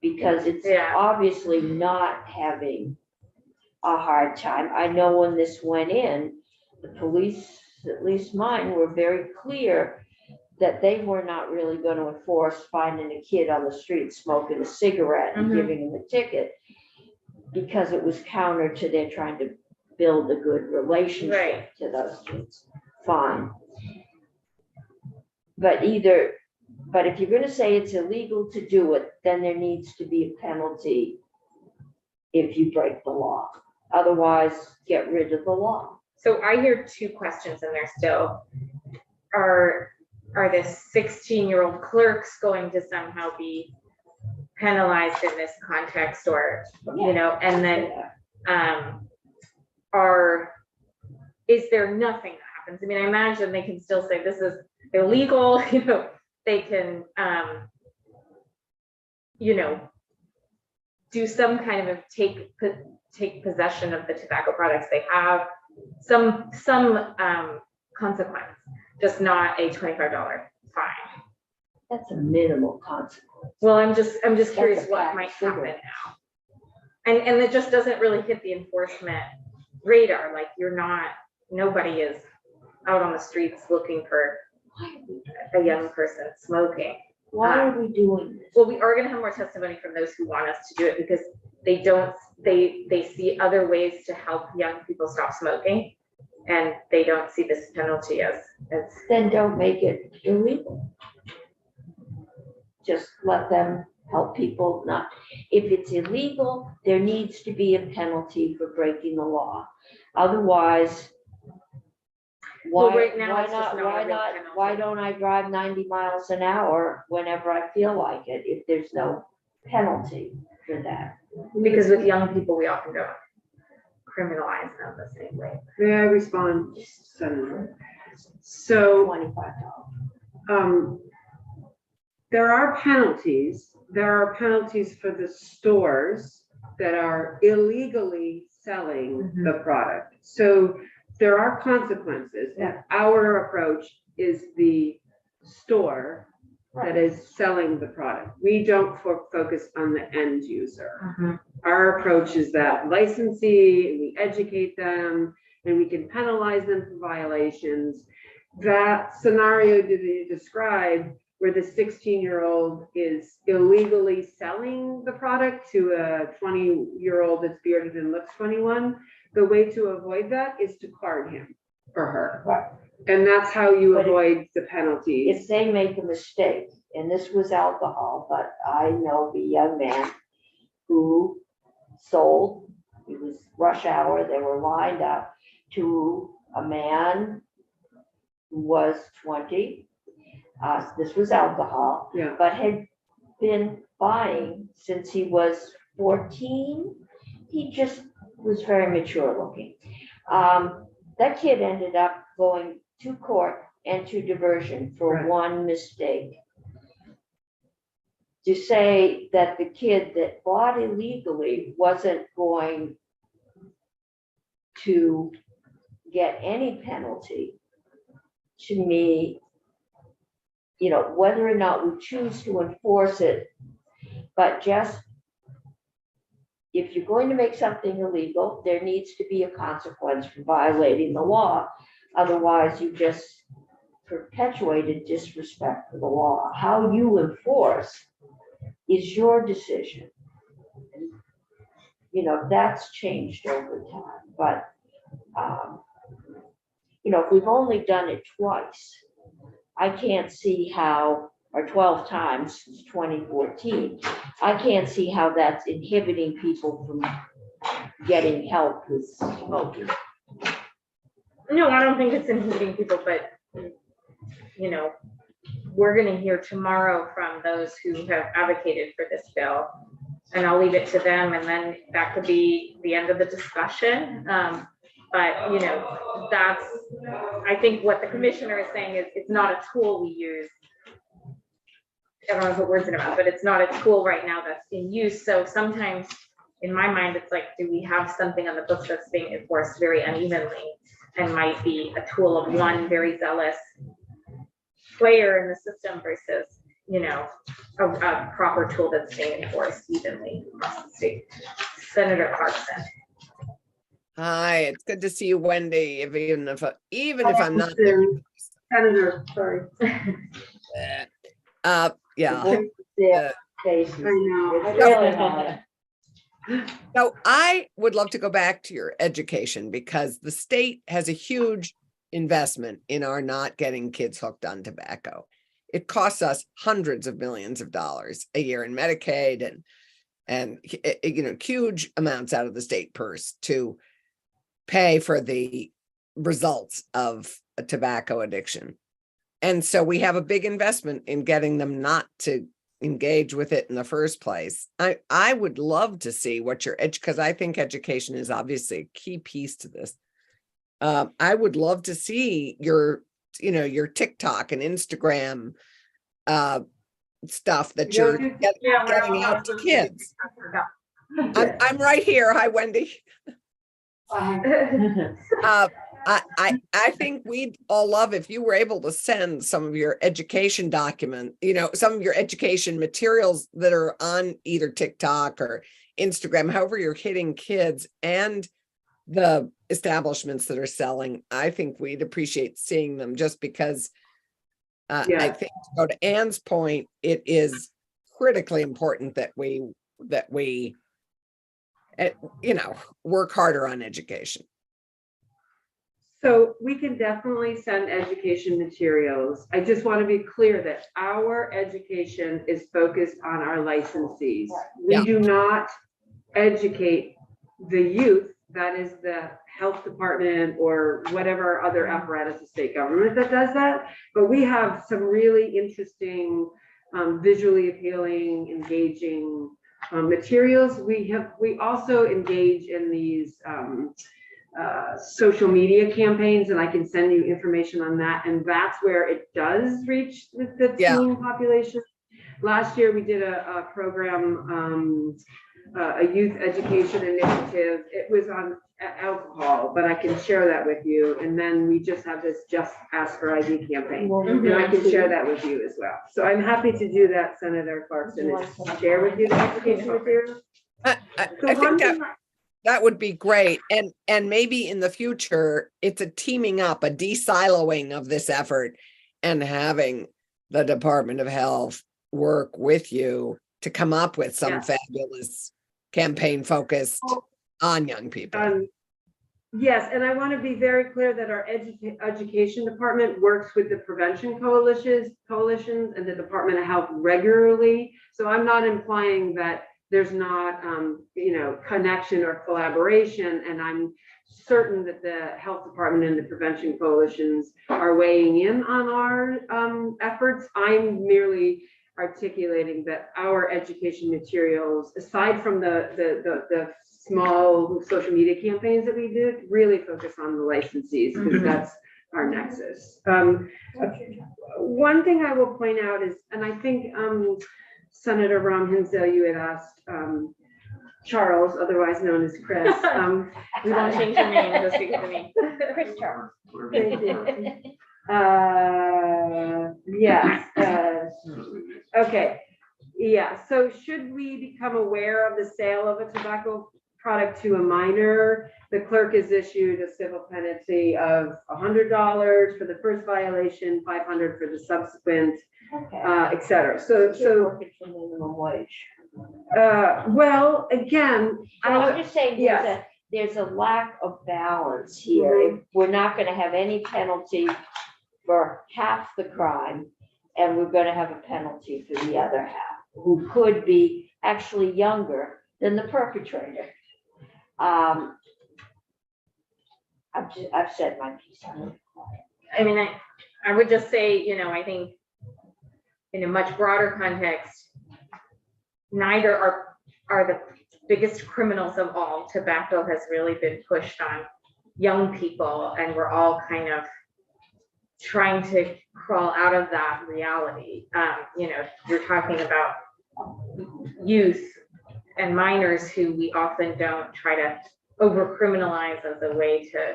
because it's Yeah. obviously not having a hard time. I know when this went in, the police, at least mine, were very clear that they were not really going to enforce finding a kid on the street smoking a cigarette and Mhm. giving him a ticket, because it was counter to their trying to build a good relationship Right. to those kids. Fine. But if you're gonna say it's illegal to do it, then there needs to be a penalty if you break the law. Otherwise, get rid of the law. So I hear two questions in there still. Are the 16-year-old clerks going to somehow be penalized in this context, or, and then, is there nothing that happens? I mean, I imagine they can still say this is illegal, they can, do some kind of take possession of the tobacco products they have, some consequence, just not a $25 fine. That's a minimal consequence. Well, I'm just That's curious a what fact might figure. happen now. And it just doesn't really hit the enforcement radar, like nobody is out on the streets looking for a young person smoking. Why are we doing this? Well, we are gonna have more testimony from those who want us to do it, because they see other ways to help young people stop smoking, and they don't see this penalty as. Then don't make it illegal. Just let them help people not, if it's illegal, there needs to be a penalty for breaking the law. Otherwise, Well, why, right now why it's just not, not a why real not, penalty. why don't I drive 90 miles an hour whenever I feel like it, if there's no penalty for that? Because with young people, we often don't criminalize them the same way. May I respond, Senator? So, $25. there are penalties. There are penalties for the stores that are illegally selling the product. So there are consequences, and our approach is the store that is selling the product. We don't focus on the end user. Our approach is that licensee, we educate them, and we can penalize them for violations. That scenario that you described, where the 16-year-old is illegally selling the product to a 20-year-old that's bearded and looks 21, the way to avoid that is to card him or her. Right. And that's how you But avoid the penalties. If they make a mistake, and this was alcohol, but I know the young man who sold, it was rush hour, they were lined up to a man who was 20. This was alcohol, Yeah. but had been buying since he was 14. He just was very mature looking. That kid ended up going to court and to diversion for Right. one mistake. To say that the kid that bought illegally wasn't going to get any penalty, to me, whether or not we choose to enforce it, but just if you're going to make something illegal, there needs to be a consequence for violating the law. Otherwise, you just perpetuated disrespect for the law. How you enforce is your decision. That's changed over time, but, if we've only done it twice, I can't see how, or 12 times since 2014, I can't see how that's inhibiting people from getting help with smoking. No, I don't think it's inhibiting people, but, we're gonna hear tomorrow from those who have advocated for this bill. And I'll leave it to them, and then that could be the end of the discussion. But, that's, I think what the commissioner is saying is it's not a tool we use. I don't want to put words in her mouth, but it's not a tool right now that's in use. So sometimes in my mind, it's like, do we have something on the books that's being enforced very unevenly and might be a tool of one very zealous player in the system versus, a proper tool that's being enforced evenly across the state. Senator Clarkson. Hi, it's good to see you, Wendy. Even if I'm not there. Senator, sorry. Yeah. Yeah, I know. it's really hard. So I would love to go back to your education, because the state has a huge investment in our not getting kids hooked on tobacco. It costs us hundreds of millions of dollars a year in Medicaid and huge amounts out of the state purse to pay for the results of a tobacco addiction. And so we have a big investment in getting them not to engage with it in the first place. I would love to see what your because I think education is obviously a key piece to this. I would love to see your TikTok and Instagram stuff that you're getting out to kids. I'm right here. Hi, Wendy. I think we'd all love if you were able to send some of your education some of your education materials that are on either TikTok or Instagram, however you're hitting kids and the establishments that are selling. I think we'd appreciate seeing them, just because I think, to go to Ann's point, it is critically important that we work harder on education. So we can definitely send education materials. I just want to be clear that our education is focused on our licensees. We do not educate the youth. That is the health department or whatever other apparatus of state government that does that. But we have some really interesting, visually appealing, engaging materials. We also engage in these social media campaigns, and I can send you information on that. And that's where it does reach with the teen population. Last year we did a program, a youth education initiative. It was on alcohol, but I can share that with you. And then we just have this Just Ask for ID campaign, and I can share that with you as well. So I'm happy to do that, Senator Clarkson, and share with you the education material. I think that would be great. And maybe in the future, it's a teaming up, a de-siloing of this effort, and having the Department of Health work with you to come up with some fabulous campaign focused on young people. Yes, and I want to be very clear that our education department works with the prevention coalitions and the Department of Health regularly. So I'm not implying that there's not, connection or collaboration. And I'm certain that the health department and the prevention coalitions are weighing in on our efforts. I'm merely articulating that our education materials, aside from the small social media campaigns that we did, really focus on the licensees, because that's our nexus. One thing I will point out is, and I think Senator Ram Hinsdale, you had asked, Charles, otherwise known as Chris. We won't change your name, just because of me. Chris Charles. Thank you. Yes, okay. Yeah, so should we become aware of the sale of a tobacco product to a minor? The clerk is issued a civil penalty of $100 for the first violation, $500 for the subsequent, Okay. et cetera. So, Working for minimum wage. well, again, I'm just saying, yes. there's a lack of balance here. If we're not gonna have any penalty for half the crime, and we're gonna have a penalty for the other half, who could be actually younger than the perpetrator. I've said my piece on it. I mean, I would just say, you know, I think in a much broader context, neither are the biggest criminals of all. Tobacco has really been pushed on young people, and we're all kind of trying to crawl out of that reality. You know, you're talking about youth and minors who we often don't try to over criminalize as a way to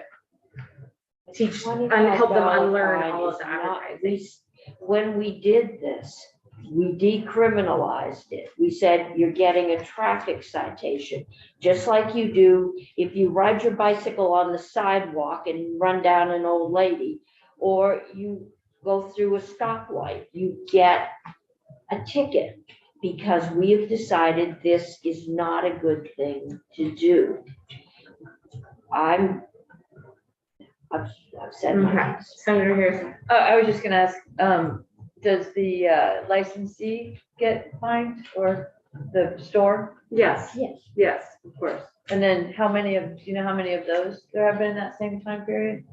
teach and help them unlearn all of the advertising. When we did this, we decriminalized it. We said, you're getting a traffic citation, just like you do if you ride your bicycle on the sidewalk and run down an old lady, or you go through a stoplight, you get a ticket, because we have decided this is not a good thing to do. I've said my Okay, piece. Senator Harrison. I was just gonna ask, does the licensee get fined or the store? Yes, Yes. yes, of course. And then how many of, do you know how many of those there have been in that same time period?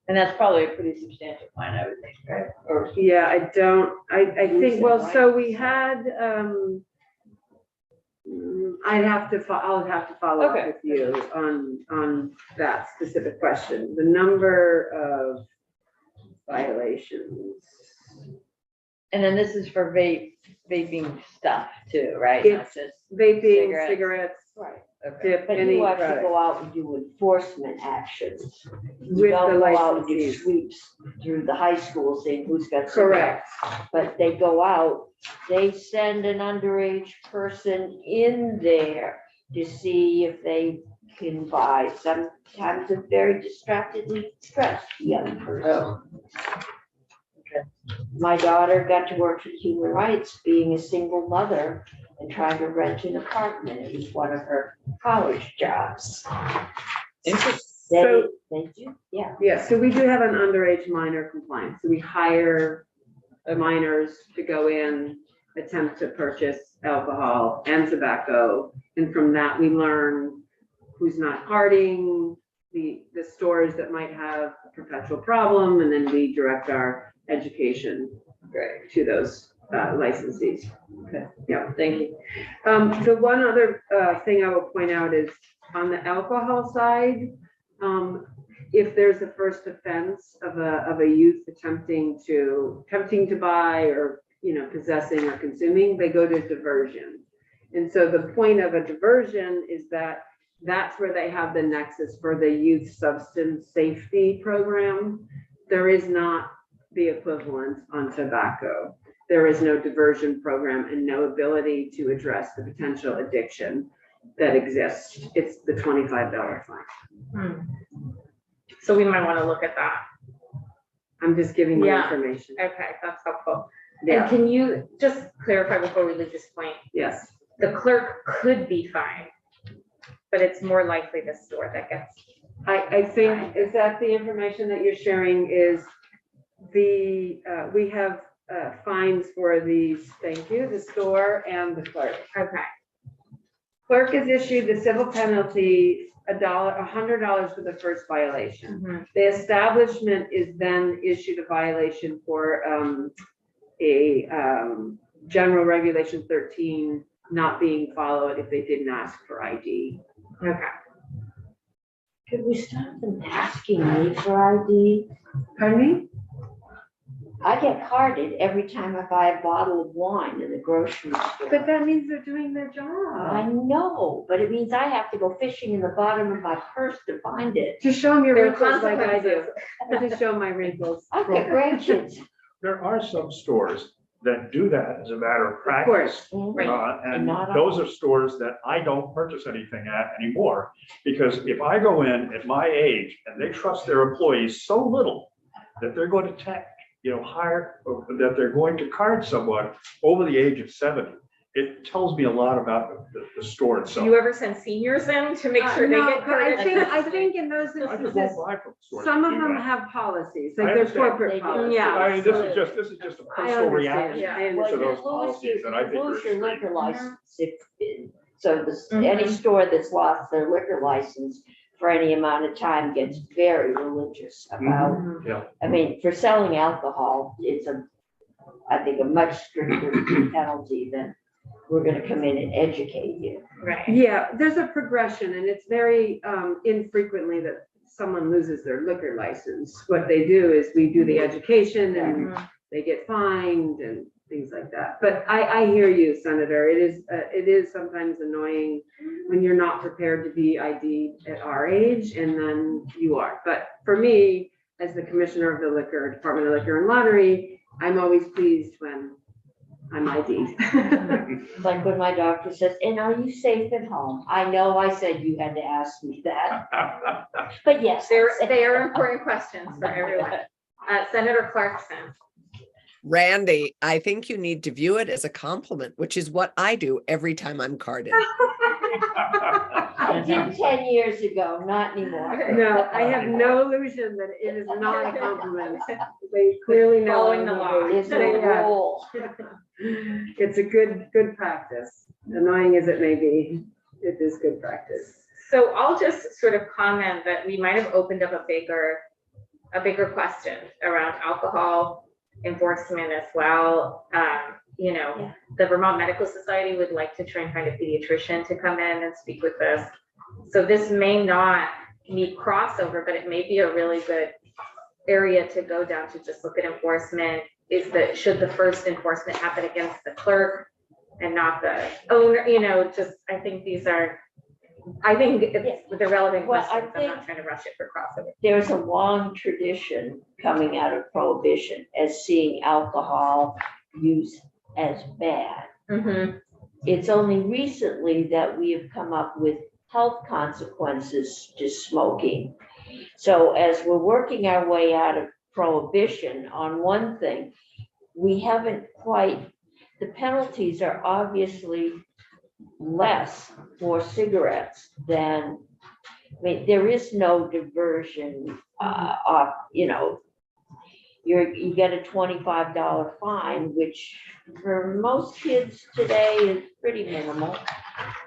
And that's probably a pretty substantial fine, I would think, right? Or Yeah, I think, well, so we had, I'll have to follow up Okay. with you on that specific question. The number of violations. and then this is for vaping stuff too, right? Not It's just Vaping, Cigarettes. cigarettes, Right. okay. dip, But any you have to product go out and do enforcement actions. You with don't the go out and do licensees. sweeps through the high school saying who's got cigarettes. Correct. But they go out, they send an underage person in there to see if they can buy, sometimes a very distractedly stressed young person. My daughter got to work for Human Rights, being a single mother and trying to rent an apartment. It was one of her college jobs. So- They do, yeah. Yeah, so we do have an underage minor compliance. So we hire minors to go in, attempt to purchase alcohol and tobacco. And from that, we learn who's not carding, the stores that might have a perpetual problem, and then we direct our education to those licensees. Okay. Yeah. Thank you. The one other thing I will point out is on the alcohol side, if there's a first offense of a youth attempting to buy or, you know, possessing or consuming, they go to diversion. And so the point of a diversion is that that's where they have the nexus for the youth substance safety program. There is not the equivalent on tobacco. There is no diversion program and no ability to address the potential addiction that exists. It's the $25 fine. So we might want to look at that. I'm just giving you Yeah. information. Okay, that's helpful. And Yeah, can you just clarify before we leave this point? yes. The clerk could be fined, but it's more likely the store that gets. I think, is that the information that you're sharing is we have fines for these, thank you, the store and the clerk. Okay. Clerk is issued the civil penalty, $100 for the first violation. The establishment is then issued a violation for a general regulation 13 not being followed if they didn't ask for ID. Okay. Could we stop them asking me for ID? Pardon me? I get carded every time I buy a bottle of wine in the grocery store. But that means they're doing their I job. know, but it means I have to go fishing in the bottom of my purse to find it. To show them your There are wrinkles like I do. consequences. I just show my wrinkles. I've got grandkids. There are some stores that do that as a matter of Of practice. course. Right. And Not all. those are stores that I don't purchase anything at anymore. Because if I go in at my age and they trust their employees so little that they're going to hire, or that they're going to card someone over the age of 70, it tells me a lot about the store Do itself. you ever send seniors in to make sure they No, get but I carded? think in those I just instances, won't buy from stores some that of do them that. have policies, I like their understand. corporate They do. policies. Yeah. I mean, this is just a I personal understand. reaction Yeah. I to understand. those policies that I think You are lose your extreme. liquor license so this, Mhm. any store that's lost their liquor license for any amount of time gets very religious about, Mhm. I mean, for selling alcohol, it's I think a much stricter penalty than we're gonna come in and educate you. Right. Yeah, there's a progression and it's very infrequently that someone loses their liquor license. What they do is we do the education and Mhm. they get fined and things like that. But I hear you, Senator. It is sometimes annoying when you're not prepared to be ID'd at our age and then you are. But for me, as the commissioner of the Department of Liquor and Lottery, I'm always pleased when I'm ID'd. Like when my doctor says, and are you safe at home? I know I said you had to ask me that, but yes. They are important questions for everyone. Senator Clarkson. Randy, I think you need to view it as a compliment, which is what I do every time I'm carded. I did 10 years ago, not anymore. No, I have no illusion that it is not a compliment. They clearly know. Following the law. It's a Yeah. rule. It's a good practice. Annoying as it may be, it is good practice. So I'll just sort of comment that we might have opened up a bigger question around alcohol enforcement as well. Yeah. The Vermont Medical Society would like to try and find a pediatrician to come in and speak with us. So this may not meet crossover, but it may be a really good area to go down to just look at enforcement. Should the first enforcement happen against the clerk and not the owner? I think it's the relevant Well, I questions. I'm not think- trying to rush it for crossover. There's a long tradition coming out of Prohibition as seeing alcohol use as bad. Mhm. It's only recently that we have come up with health consequences to smoking. So as we're working our way out of Prohibition on one thing, we haven't the penalties are obviously less for cigarettes than, there is no diversion off, you get a $25 fine, which for most kids today is pretty minimal.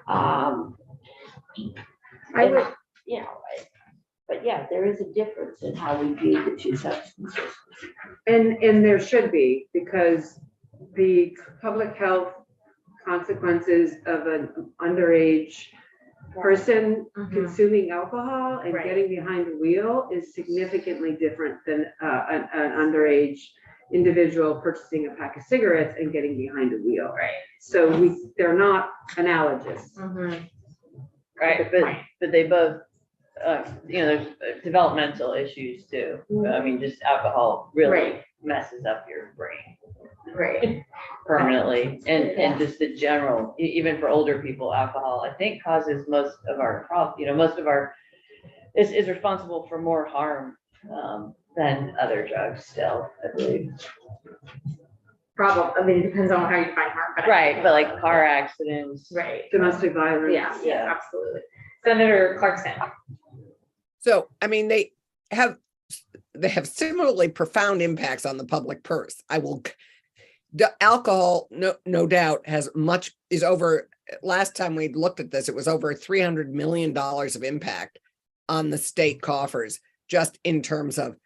I would, But yeah, there is a difference in how we view the two substances. and there should be, because the public health consequences of an underage person Mhm. consuming alcohol and Right. getting behind the wheel is significantly different than an underage individual purchasing a pack of cigarettes and getting behind a wheel. Right. So they're not analogous. Mhm. Right, but they both, there's developmental issues too. I mean, just alcohol really Right. messes up your brain Right. permanently. And just the general, even for older people, alcohol, I think causes most of our is responsible for more harm than other drugs still, I believe. It depends on how you define harm, but. Right, but like car accidents. Right. Domestic violence. Yeah, Yeah. absolutely. Senator Clarkson. So, they have similarly profound impacts on the public purse. The alcohol, no doubt, is over, last time we looked at this, it was over $300 million of impact on the state coffers, just in terms of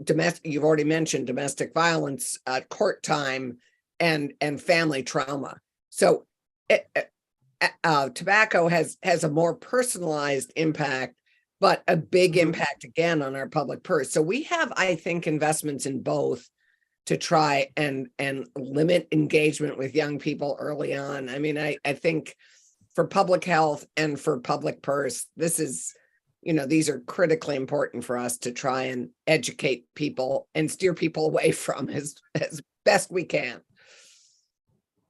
domestic, you've already mentioned domestic violence, court time, and family trauma. So tobacco has a more personalized impact, but a big impact again on our public purse. So we have, I think, investments in both to try and limit engagement with young people early on. I mean, I think for public health and for public purse, this is, these are critically important for us to try and educate people and steer people away from as best we can.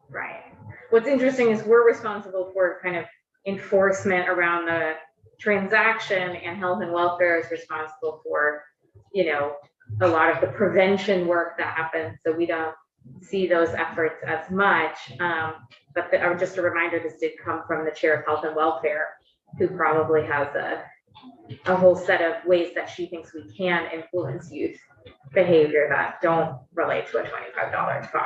Right. What's interesting is we're responsible for kind of enforcement around the transaction, and health and welfare is responsible for, a lot of the prevention work that happens. So we don't see those efforts as much. But just a reminder, this did come from the chair of health and welfare, who probably has a whole set of ways that she thinks we can influence youth behavior that don't relate to a $25 fine.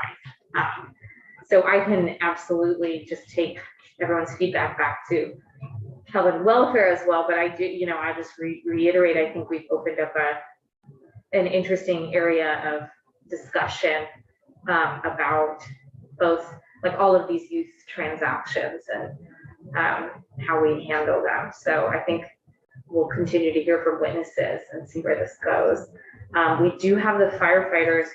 So I can absolutely just take everyone's feedback back to health and welfare as well. But I do, I just reiterate, I think we've opened up an interesting area of discussion about both like all of these youth transactions and how we handle them. So I think we'll continue to hear from witnesses and see where this goes. We do have the firefighters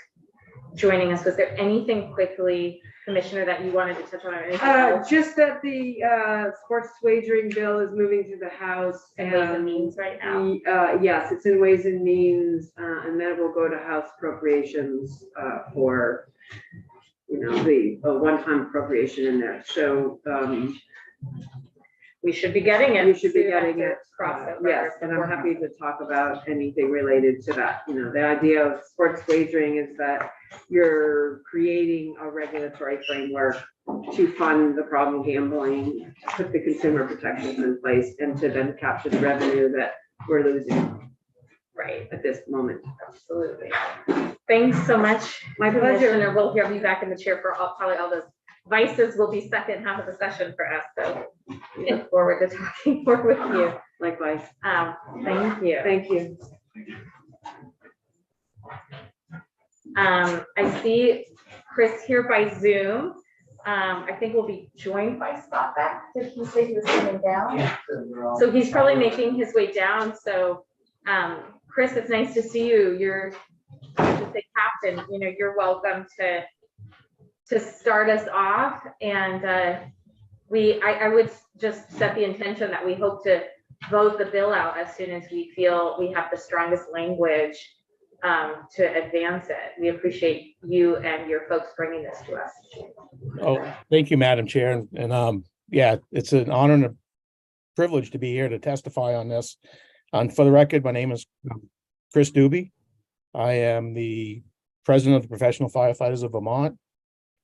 joining us. Was there anything quickly, Commissioner, that you wanted to touch on? Or anything else? Just that the sports wagering bill is moving through the House. And Ways and Means right now. Yes, it's in Ways and Means, and then it will go to House appropriations for, the one-time appropriation in there. So we should be getting it. We should be soon getting after it. crossover. Yes, and I'm happy to talk about anything related to that. The idea of sports wagering is that you're creating a regulatory framework to fund the problem gambling, to put the consumer protections in place, and to then capture the revenue that we're losing Right. at this moment. Absolutely. Thanks so much. My pleasure. Commissioner. We'll have you back in the chair for probably all those vices will be second half of the session for us. So we look forward to talking more with you. Likewise. Thank you. Thank you. I see Chris here by Zoom. I think we'll be joined by Scott back. Did he say he was coming down? Yeah. So he's probably making his way down. So Chris, it's nice to see you. You're, I should say, captain. You're welcome to start us off. And I would just set the intention that we hope to vote the bill out as soon as we feel we have the strongest language to advance it. We appreciate you and your folks bringing this to us. Oh, thank you, Madam Chair. And yeah, it's an honor and a privilege to be here to testify on this. And for the record, my name is Chris Doobie. I am the president of the Professional Firefighters of Vermont.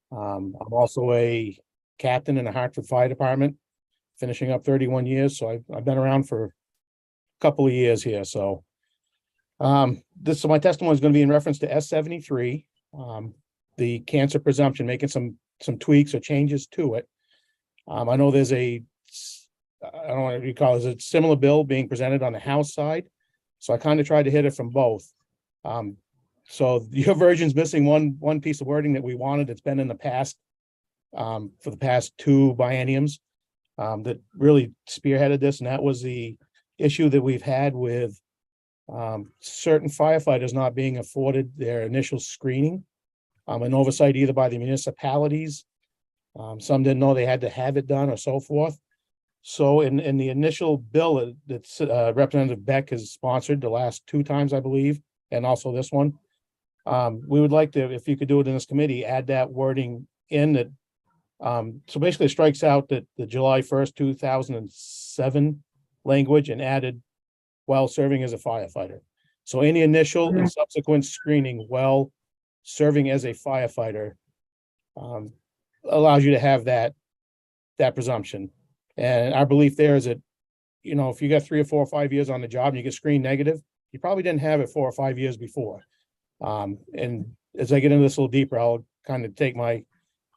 I'm also a captain in the Hartford Fire Department, finishing up 31 years. So I've been around for a couple of years here. So so my testimony is going to be in reference to S73, the cancer presumption, making some tweaks or changes to it. I know there's I don't know what you call it, a similar bill being presented on the House side. So I kind of tried to hit it from both. So your version's missing one piece of wording that we wanted. It's been in the past for the past two bienniums that really spearheaded this, and that was the issue that we've had with certain firefighters not being afforded their initial screening, an oversight either by the municipalities. Some didn't know they had to have it done or so forth. So in the initial bill that Representative Beck has sponsored the last two times, I believe, and also this one, we would like to, if you could do it in this committee, add that wording in that. So basically it strikes out that the July 1st, 2007 language and added while serving as a firefighter. So any initial and subsequent screening while serving as a firefighter allows you to have that presumption. And our belief there is that, if you got 3 or 4 or 5 years on the job and you get screened negative, you probably didn't have it 4 or 5 years before. And as I get into this a little deeper, I'll kind of take my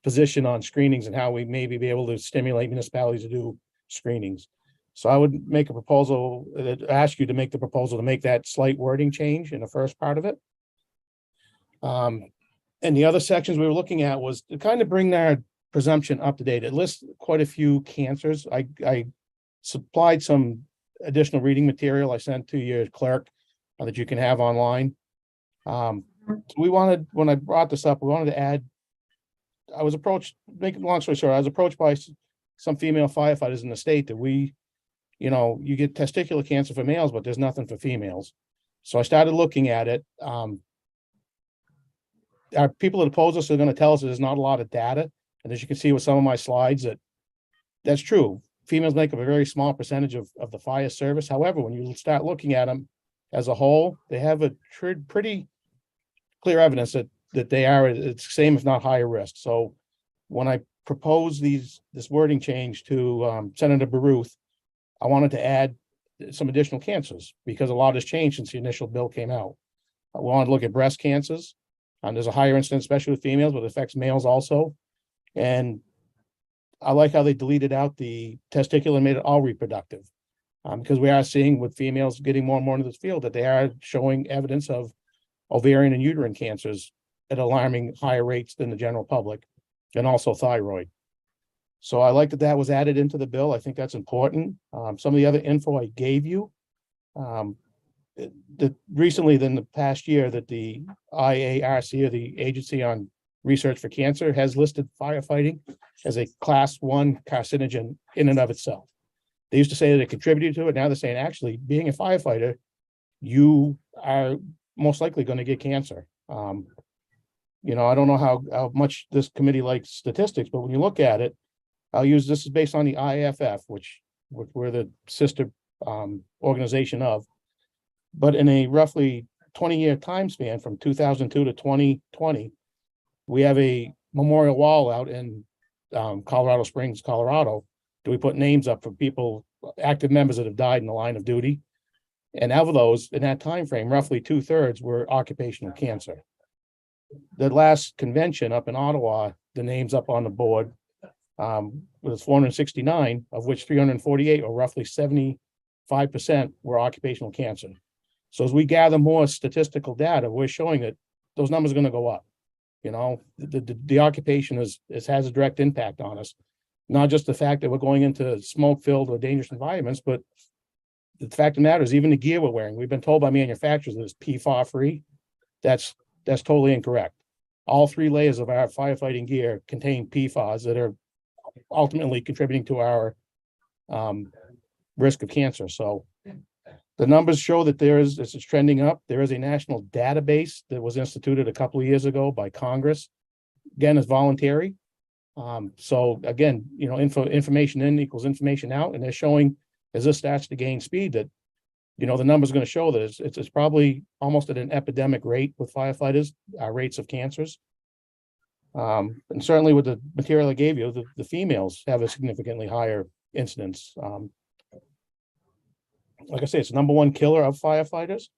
position on screenings and how we maybe be able to stimulate municipalities to do screenings. So I would make a proposal, ask you to make the proposal to make that slight wording change in the first part of it. And the other sections we were looking at was to kind of bring that presumption up to date. It lists quite a few cancers. I supplied some additional reading material I sent to your clerk that you can have online. So we wanted, when I brought this up, we wanted to add, I was approached, make it long story short, I was approached by some female firefighters in the state that you get testicular cancer for males, but there's nothing for females. So I started looking at it. Our people that oppose us are going to tell us there's not a lot of data. And as you can see with some of my slides, that's true. Females make up a very small percentage of the fire service. However, when you start looking at them as a whole, they have a pretty clear evidence that they are, it's same if not higher risk. So when I proposed this wording change to Senator Baruth, I wanted to add some additional cancers because a lot has changed since the initial bill came out. I wanted to look at breast cancers. There's a higher incidence, especially with females, but it affects males also. And I like how they deleted out the testicular and made it all reproductive. Because we are seeing with females getting more and more into this field that they are showing evidence of ovarian and uterine cancers at alarming higher rates than the general public, and also thyroid. So I like that was added into the bill. I think that's important. Some of the other info I gave you, recently in the past year that the IARC, or the Agency on Research for Cancer, has listed firefighting as a class 1 carcinogen in and of itself. They used to say that it contributed to it. Now they're saying actually being a firefighter, you are most likely going to get cancer. I don't know how much this committee likes statistics, but when you look at it, this is based on the IAFF, which we're the sister organization of. But in a roughly 20-year time span from 2002 to 2020, we have a memorial wall out in Colorado Springs, Colorado. Do we put names up for people, active members that have died in the line of duty? And of those, in that time frame, roughly 2/3 were occupational cancer. The last convention up in Ottawa, the names up on the board, was 469, of which 348, or roughly 75%, were occupational cancer. So as we gather more statistical data, we're showing that those numbers are going to go up. The occupation has a direct impact on us. Not just the fact that we're going into smoke-filled or dangerous environments, but the fact of the matter is even the gear we're wearing. We've been told by manufacturers that it's PFAS-free. That's totally incorrect. All 3 layers of our firefighting gear contain PFAS that are ultimately contributing to our risk of cancer. So the numbers show that this is trending up. There is a national database that was instituted a couple of years ago by Congress. Again, it's voluntary. So again, information in equals information out, and they're showing as this starts to gain speed that, the number's going to show that it's probably almost at an epidemic rate with firefighters, rates of cancers. And certainly with the material I gave you, the females have a significantly higher incidence. Like I say, it's the #1 killer of firefighters.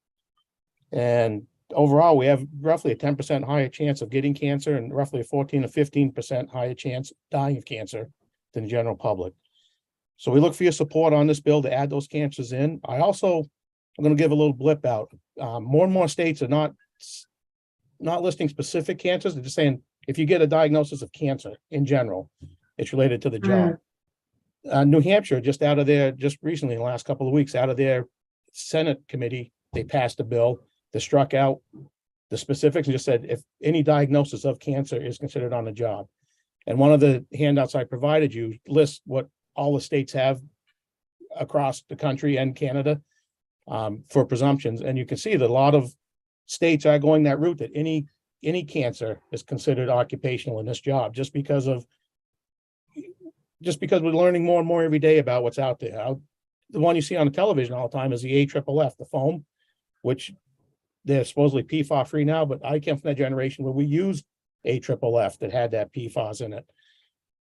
And overall, we have roughly a 10% higher chance of getting cancer and roughly a 14 to 15% higher chance of dying of cancer than the general public. So we look for your support on this bill to add those cancers in. I'm going to give a little blip out. More and more states are not listing specific cancers. They're just saying, if you get a diagnosis of cancer in general, it's related to the job. New Hampshire, just recently in the last couple of weeks, out of their Senate committee, they passed a bill that struck out the specifics and just said, if any diagnosis of cancer is considered on the job. And one of the handouts I provided you lists what all the states have across the country and Canada for presumptions. And you can see that a lot of states are going that route, that any cancer is considered occupational in this job, just because we're learning more and more every day about what's out there. The one you see on the television all the time is the AFFF, the foam, which they're supposedly PFAS free now, but I came from that generation where we used AFFF that had that PFAS in it.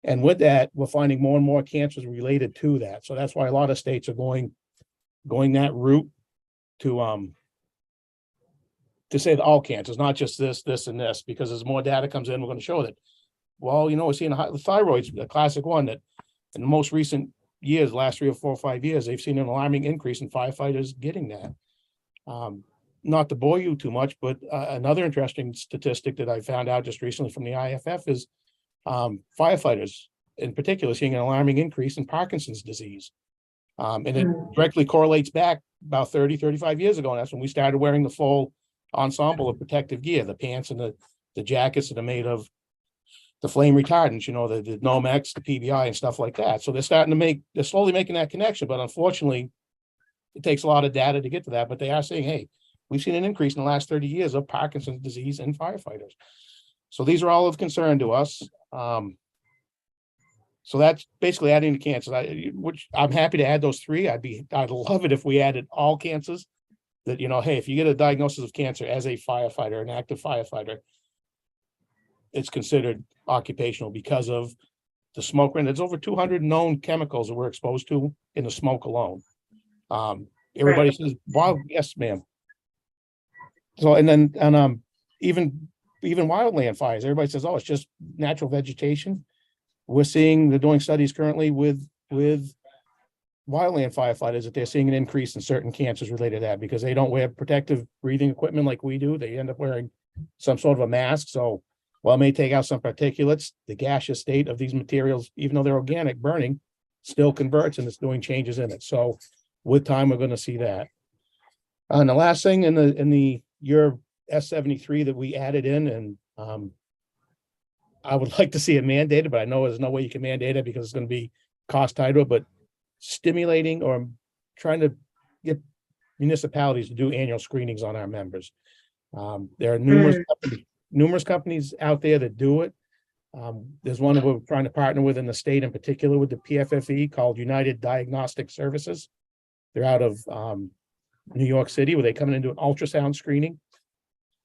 And with that, we're finding more and more cancers related to that. So that's why a lot of states are going that route to say that all cancers, not just this, and this, because as more data comes in, we're going to show that, well, we're seeing the thyroid's the classic one that in the most recent years, last 3 or 4 or 5 years, they've seen an alarming increase in firefighters getting that. Not to bore you too much, but another interesting statistic that I found out just recently from the IAFF is firefighters in particular seeing an alarming increase in Parkinson's disease. And it directly correlates back about 30, 35 years ago. And that's when we started wearing the full ensemble of protective gear, the pants and the jackets that are made of the flame retardants, the Nomex, the PBI and stuff like that. So they're slowly making that connection, but unfortunately, it takes a lot of data to get to that, but they are saying, hey, we've seen an increase in the last 30 years of Parkinson's disease in firefighters. So these are all of concern to us. So that's basically adding the cancers, which I'm happy to add those 3. I'd love it if we added all cancers that, hey, if you get a diagnosis of cancer as a firefighter, an active firefighter, it's considered occupational because of the smoke. And there's over 200 known chemicals that we're exposed to in the smoke alone. Everybody says, wow, yes, ma'am. So, even wildland fires, everybody says, oh, it's just natural vegetation. They're doing studies currently with wildland firefighters that they're seeing an increase in certain cancers related to that because they don't wear protective breathing equipment like we do. They end up wearing some sort of a mask. So while it may take out some particulates, the gaseous state of these materials, even though they're organic, burning still converts and it's doing changes in it. So with time, we're going to see that. And the last thing in the year S73 that we added in, and I would like to see it mandated, but I know there's no way you can mandate it because it's going to be cost tied to it, but stimulating or trying to get municipalities to do annual screenings on our members. There are numerous companies out there that do it. There's one that we're trying to partner with in the state, in particular with the PFFE, called United Diagnostic Services. They're out of New York City, where they come in and do an ultrasound screening,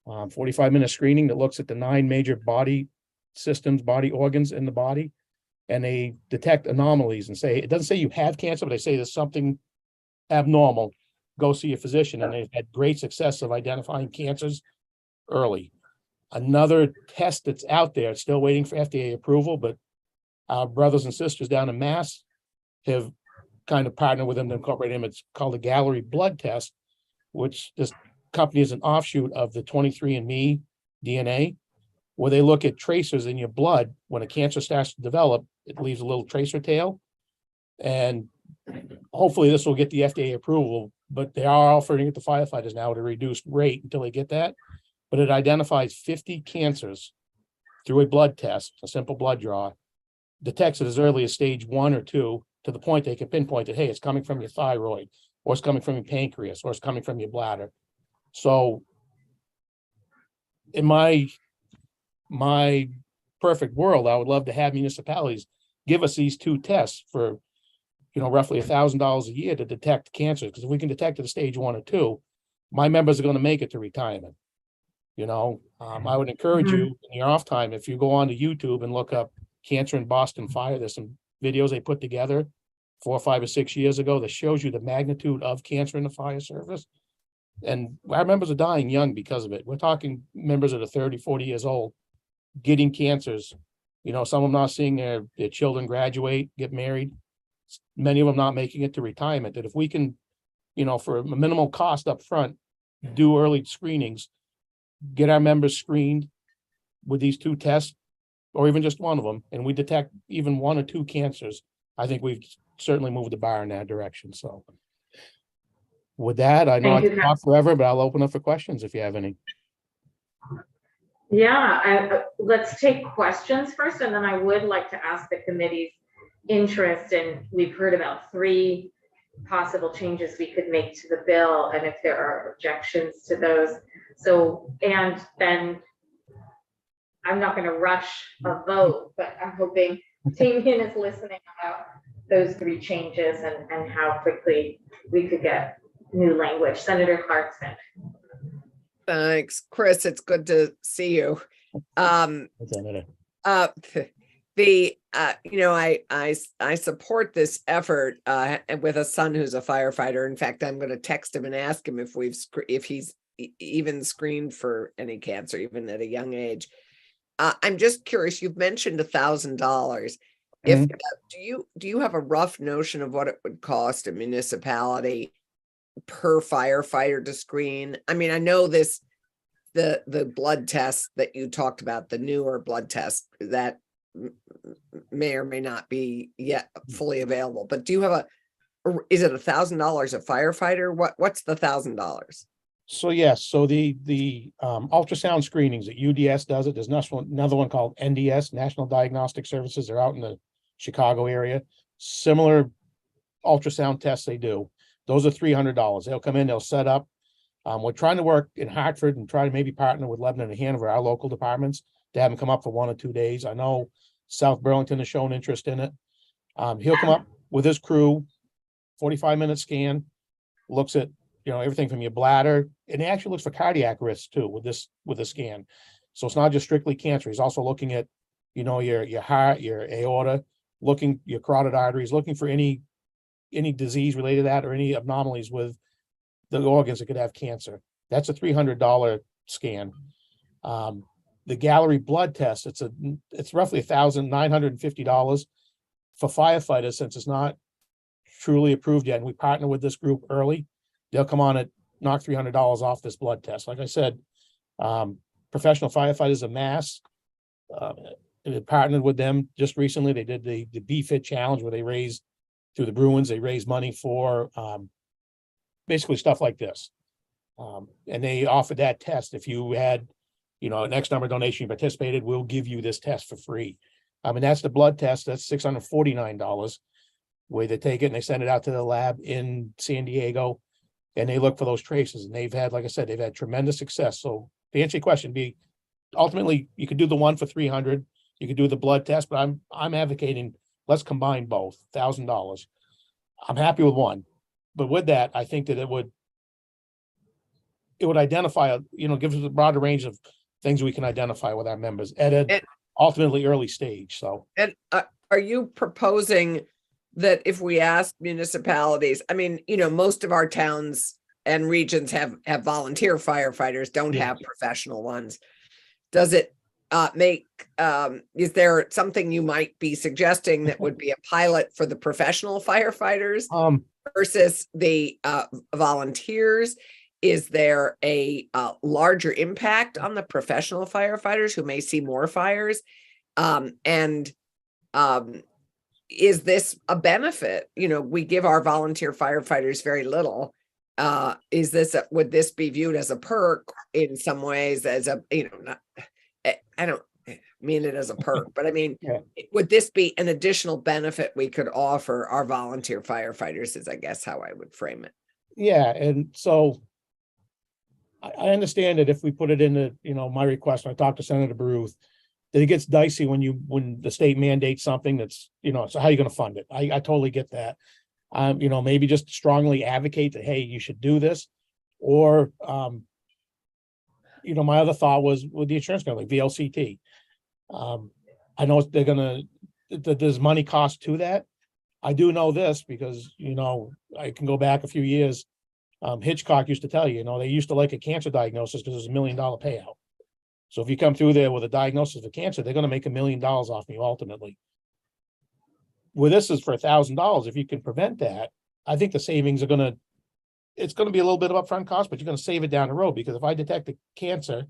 45-minute screening that looks at the 9 major body systems, body organs in the body, and they detect anomalies and say, it doesn't say you have cancer, but they say there's something abnormal. Go see a physician, and they've had great success of identifying cancers early. Another test that's out there, still waiting for FDA approval, but our brothers and sisters down in Mass have kind of partnered with them to incorporate them. It's called the Gallery blood test, which this company is an offshoot of the 23andMe DNA, where they look at tracers in your blood. When a cancer starts to develop, it leaves a little tracer tail. And hopefully this will get the FDA approval, but they are offering it to firefighters now at a reduced rate until they get that. But it identifies 50 cancers through a blood test, a simple blood draw, detects it as early as stage 1 or 2, to the point they can pinpoint that, hey, it's coming from your thyroid, or it's coming from your pancreas, or it's coming from your bladder. So in my perfect world, I would love to have municipalities give us these 2 tests for, roughly $1,000 a year to detect cancer. Because if we can detect it at stage 1 or 2, my members are going to make it to retirement. I would encourage you in your off time, if you go on to YouTube and look up cancer in Boston fire, there's some videos they put together 4 or 5 or 6 years ago that shows you the magnitude of cancer in the fire service. And our members are dying young because of it. We're talking members that are 30, 40 years old getting cancers. Some of them not seeing their children graduate, get married. Many of them not making it to retirement. That if we can, for a minimal cost up front, do early screenings, get our members screened with these 2 tests, or even just one of them, and we detect even 1 or 2 cancers, I think we've certainly moved the bar in that direction. So with that, I know I can talk forever, but I'll open up for questions if you have any. Yeah, let's take questions first, and then I would like to ask the committee's interest in, we've heard about 3 possible changes we could make to the bill, and if there are objections to those. So, and then I'm not going to rush a vote, but I'm hoping Damien is listening about those 3 changes and how quickly we could get new language. Senator Clarkson. Thanks, Chris. It's good to see you. I support this effort with a son who's a firefighter. In fact, I'm going to text him and ask him if he's even screened for any cancer, even at a young age. I'm just curious. You've mentioned $1,000. If do you have a rough notion of what it would cost a municipality per firefighter to screen? I mean, I know the blood test that you talked about, the newer blood test that may or may not be yet fully available, but do you have is it $1,000 a firefighter? What's the $1,000? So yes, so the ultrasound screenings that UDS does it, there's another one called NDS, National Diagnostic Services. They're out in the Chicago area. Similar ultrasound tests they do. Those are $300. They'll come in, they'll set up. We're trying to work in Hartford and try to maybe partner with Lebanon and Hanover, our local departments, to have them come up for 1 or 2 days. I know South Burlington has shown interest in it. He'll come up with his crew, 45-minute scan, looks at, everything from your bladder, and it actually looks for cardiac risks too with this scan. So it's not just strictly cancer. He's also looking at, your heart, your aorta, your carotid arteries, looking for any disease related to that or any anomalies with the organs that could have cancer. That's a $300 scan. The Gallery blood test, it's roughly $1,950 for firefighters, since it's not truly approved yet. And we partner with this group early. They'll come on and knock $300 off this blood test. Like I said, professional firefighters of Mass, we partnered with them just recently. They did the BFIT challenge where they raised through the Bruins, they raised money for basically stuff like this. And they offered that test. If you had, an X number of donation you participated, we'll give you this test for free. And that's the blood test. That's $649. Where they take it and they send it out to the lab in San Diego, and they look for those traces. And they've had, like I said, they've had tremendous success. So to answer your question, ultimately you could do the one for $300, you could do the blood test, but I'm advocating let's combine both, $1,000. I'm happy with one, but with that, I think that it would identify, gives us a broader range of things we can identify with our members at an ultimately early stage. So, And are you proposing that if we ask municipalities, most of our towns and regions have volunteer firefighters, don't have professional ones. Does it is there something you might be suggesting that would be a pilot for the professional firefighters versus the volunteers? Is there a larger impact on the professional firefighters who may see more fires? Is this a benefit? We give our volunteer firefighters very little. Would this be viewed as a perk in some ways, as a, I don't mean it as a perk, but would this be an additional benefit we could offer our volunteer firefighters, is I guess how I would frame it. Yeah. And so I understand that if we put it in my request, when I talked to Senator Baruth, that it gets dicey when the state mandates something that's, so how are you going to fund it? I totally get that. Maybe just strongly advocate that, hey, you should do this. Or, my other thought was with the insurance company, VLCT. I know there's money cost to that. I do know this because, I can go back a few years. Hitchcock used to tell you, they used to like a cancer diagnosis because it was $1 million payout. So if you come through there with a diagnosis of cancer, they're going to make $1 million off you ultimately. Well, this is for $1,000. If you can prevent that, I think the savings it's going to be a little bit of upfront cost, but you're going to save it down the road, because if I detect a cancer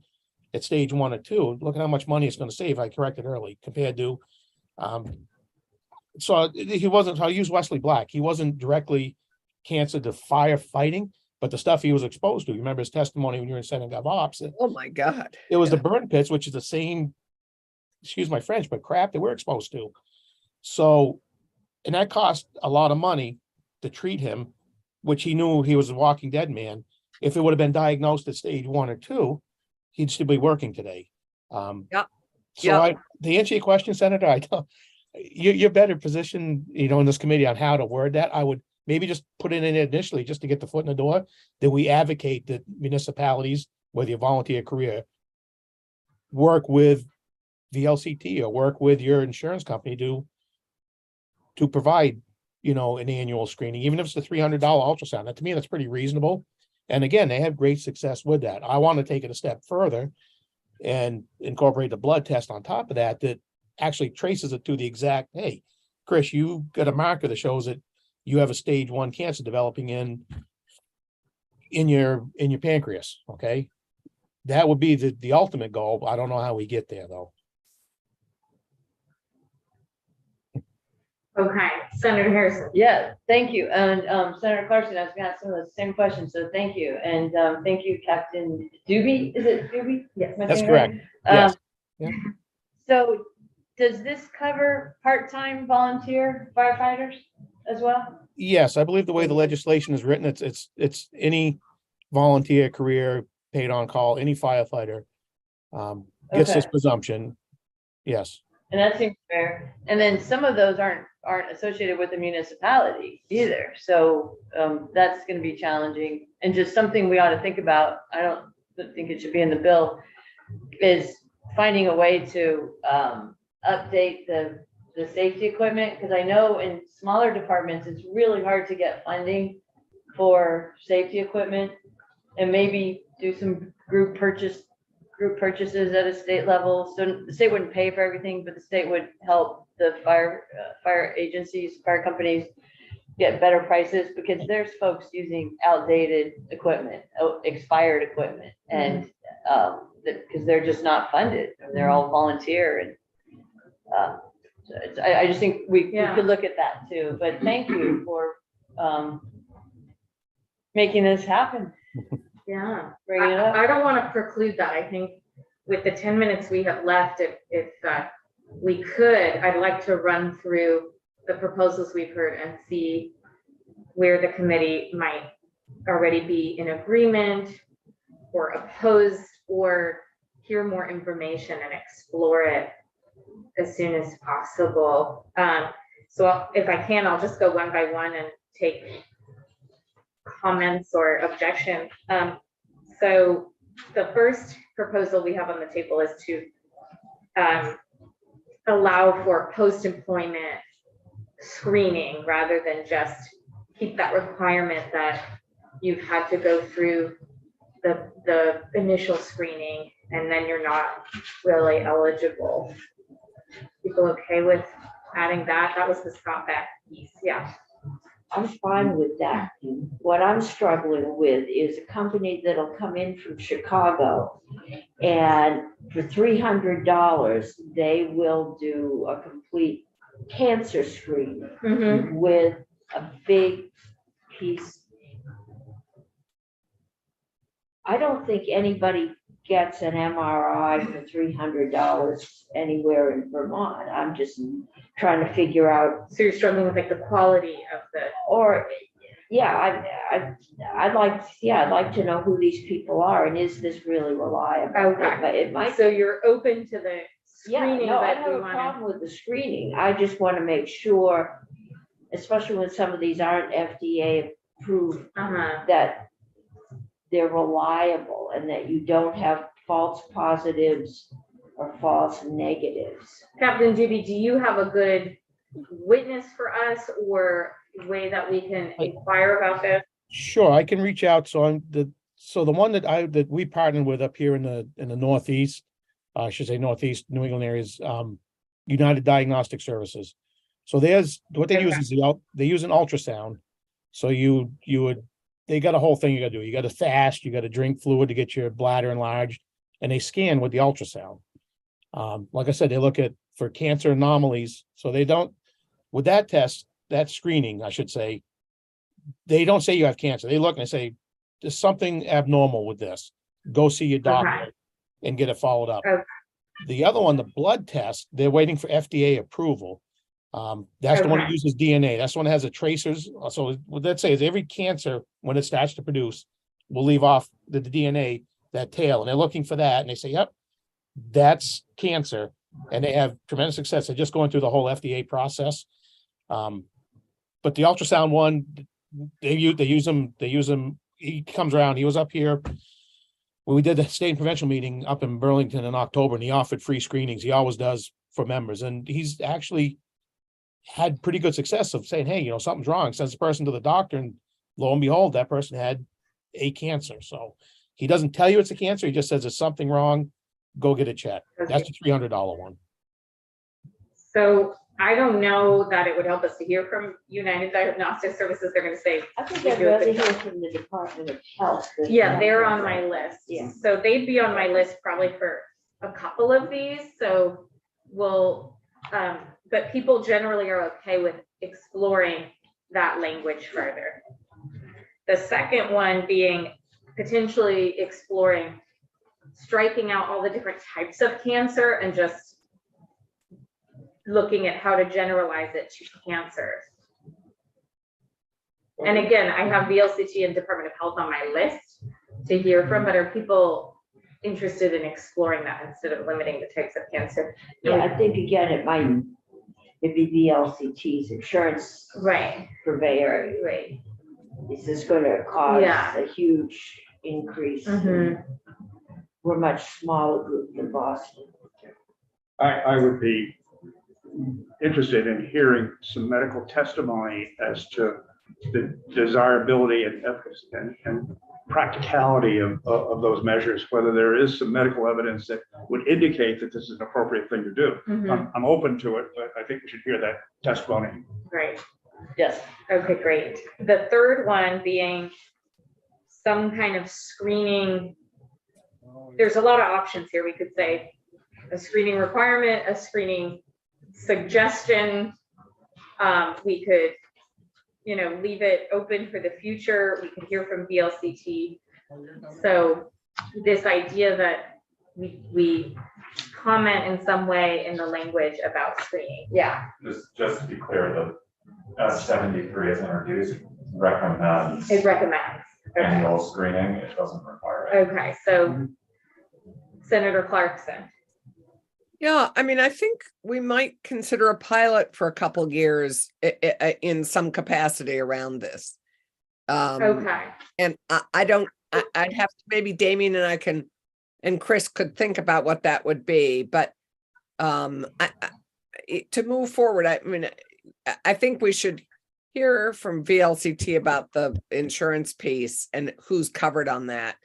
at stage 1 or 2, look at how much money it's going to save if I correct it early compared to, so he wasn't, I'll use Wesley Black. He wasn't directly cancer to firefighting, but the stuff he was exposed to, you remember his testimony when you were in Senate Gov Ops. Oh my God. It was the burn pits, which is the same, excuse my French, but crap that we're exposed to. So, and that cost a lot of money to treat him, which he knew he was a walking dead man. If it would have been diagnosed at stage 1 or 2, he'd still be working today. To answer your question, Senator, you're better positioned, in this committee on how to word that. I would maybe just put it in initially just to get the foot in the door, that we advocate that municipalities, whether you volunteer career, work with VLCT or work with your insurance company to provide, an annual screening, even if it's a $300 ultrasound. That, to me, that's pretty reasonable. And again, they have great success with that. I want to take it a step further and incorporate the blood test on top of that actually traces it to the exact, hey, Chris, you got a marker that shows that you have a stage 1 cancer developing in your pancreas. Okay. That would be the ultimate goal. I don't know how we get there though. Okay, Senator Harrison. Yeah, thank you. And Senator Clarkson, I was gonna ask some of the same questions, so thank you. And thank you, Captain Doobie. Is it Doobie? Yes. Am I That's saying it right? correct. Yes. Yeah. So does this cover part-time volunteer firefighters as well? Yes, I believe the way the legislation is written, it's any volunteer career, paid on call, any firefighter gets this Okay. presumption. Yes. And that seems fair. And then some of those aren't associated with the municipality either. So that's gonna be challenging and just something we ought to think about. I don't think it should be in the bill, is finding a way to update the safety equipment. Because I know in smaller departments, it's really hard to get funding for safety equipment and maybe do some group purchases at a state level. So the state wouldn't pay for everything, but the state would help the fire agencies, fire companies get better prices, because there's folks using outdated equipment, expired equipment, and because they're just not funded and they're all volunteer. And so I just think we could look at that too. But thank you for making this happen. Yeah, Bringing it up. I don't want to preclude that. I think with the 10 minutes we have left, if we could, I'd like to run through the proposals we've heard and see where the committee might already be in agreement or opposed, or hear more information and explore it as soon as possible. So if I can, I'll just go one by one and take comments or objections. So the first proposal we have on the table is to allow for post-employment screening rather than just keep that requirement that you've had to go through the initial screening and then you're not really eligible. People okay with adding that? That was the Scott Beck piece. Yeah. I'm fine with that. What I'm struggling with is a company that'll come in from Chicago, and for $300, they will do a complete cancer screening with a big piece. I don't think anybody gets an MRI for $300 anywhere in Vermont. I'm just trying to figure out. So you're struggling with like the quality of the. Or, yeah, I'd like to know who these people are and is this really reliable? Okay. But it might. So you're open to the Yeah, screening, no, I but don't have we a want problem with the screening. I just want to make sure, especially when some of these aren't FDA approved, to. that they're reliable and that you don't have false positives or false negatives. Captain Judy, do you have a good witness for us or way that we can inquire about this? Sure, I can reach out. So the one that we partnered with up here in the Northeast, I should say Northeast New England areas, United Diagnostic Services. So there's what they use is they use an ultrasound. So they got a whole thing you got to do. You got to fast, you got to drink fluid to get your bladder enlarged, and they scan with the ultrasound. Like I said, they look for cancer anomalies. So they don't, with that test, that screening, I should say, they don't say you have cancer. They look and they say, there's something abnormal with this. Go see your doctor and get it followed up. Okay. The other one, the blood test, they're waiting for FDA approval. That's the one that uses DNA. That's the one that has the tracers. So what that says, every cancer, when it starts to produce, will leave off the DNA, that tail, and they're looking for that. And they say, yep, that's cancer. And they have tremendous success. They're just going through the whole FDA process. But the ultrasound one, they use them. He comes around. He was up here when we did the state and provincial meeting up in Burlington in October, and he offered free screenings. He always does for members. And he's actually had pretty good success of saying, hey, something's wrong. Sends the person to the doctor, and lo and behold, that person had a cancer. So he doesn't tell you it's a cancer. He just says there's something wrong. Go get it checked. That's the $300 one. So I don't know that it would help us to hear from United Diagnostic Services. They're going to say, I think I'd rather hear from the Department of Health. yeah, they're on my list. Yeah. So they'd be on my list probably for a couple of these. So we'll but people generally are okay with exploring that language further. The second one being potentially exploring striking out all the different types of cancer and just looking at how to generalize it to cancer. And again, I have VLCT and Department of Health on my list to hear from, but are people interested in exploring that instead of limiting the types of cancer? Yeah, I think again, it'd be VLCT's insurance Right, purveyor. right. Is this gonna cause Yeah. a huge increase? Mhm. We're a much smaller group than Boston. I would be interested in hearing some medical testimony as to the desirability and efficacy and practicality of those measures, whether there is some medical evidence that would indicate that this is an appropriate thing to do. Mhm. I'm open to it, but I think we should hear that testimony. Right. Yes. Okay, great. The third one being some kind of screening. There's a lot of options here. We could say a screening requirement, a screening suggestion. We could, leave it open for the future. We could hear from VLCT. So this idea that we comment in some way in the language about screening. Yeah. Just to be clear, the 73 is introduced, recommends It recommends. Okay. annual screening, it doesn't require it. Okay, so Senator Clarkson. Yeah, I mean, I think we might consider a pilot for a couple of years in some capacity around this. Okay, And I'd have to, maybe Damien and Chris could think about what that would be, but to move forward, I think we should hear from VLCT about the insurance piece and who's covered on that.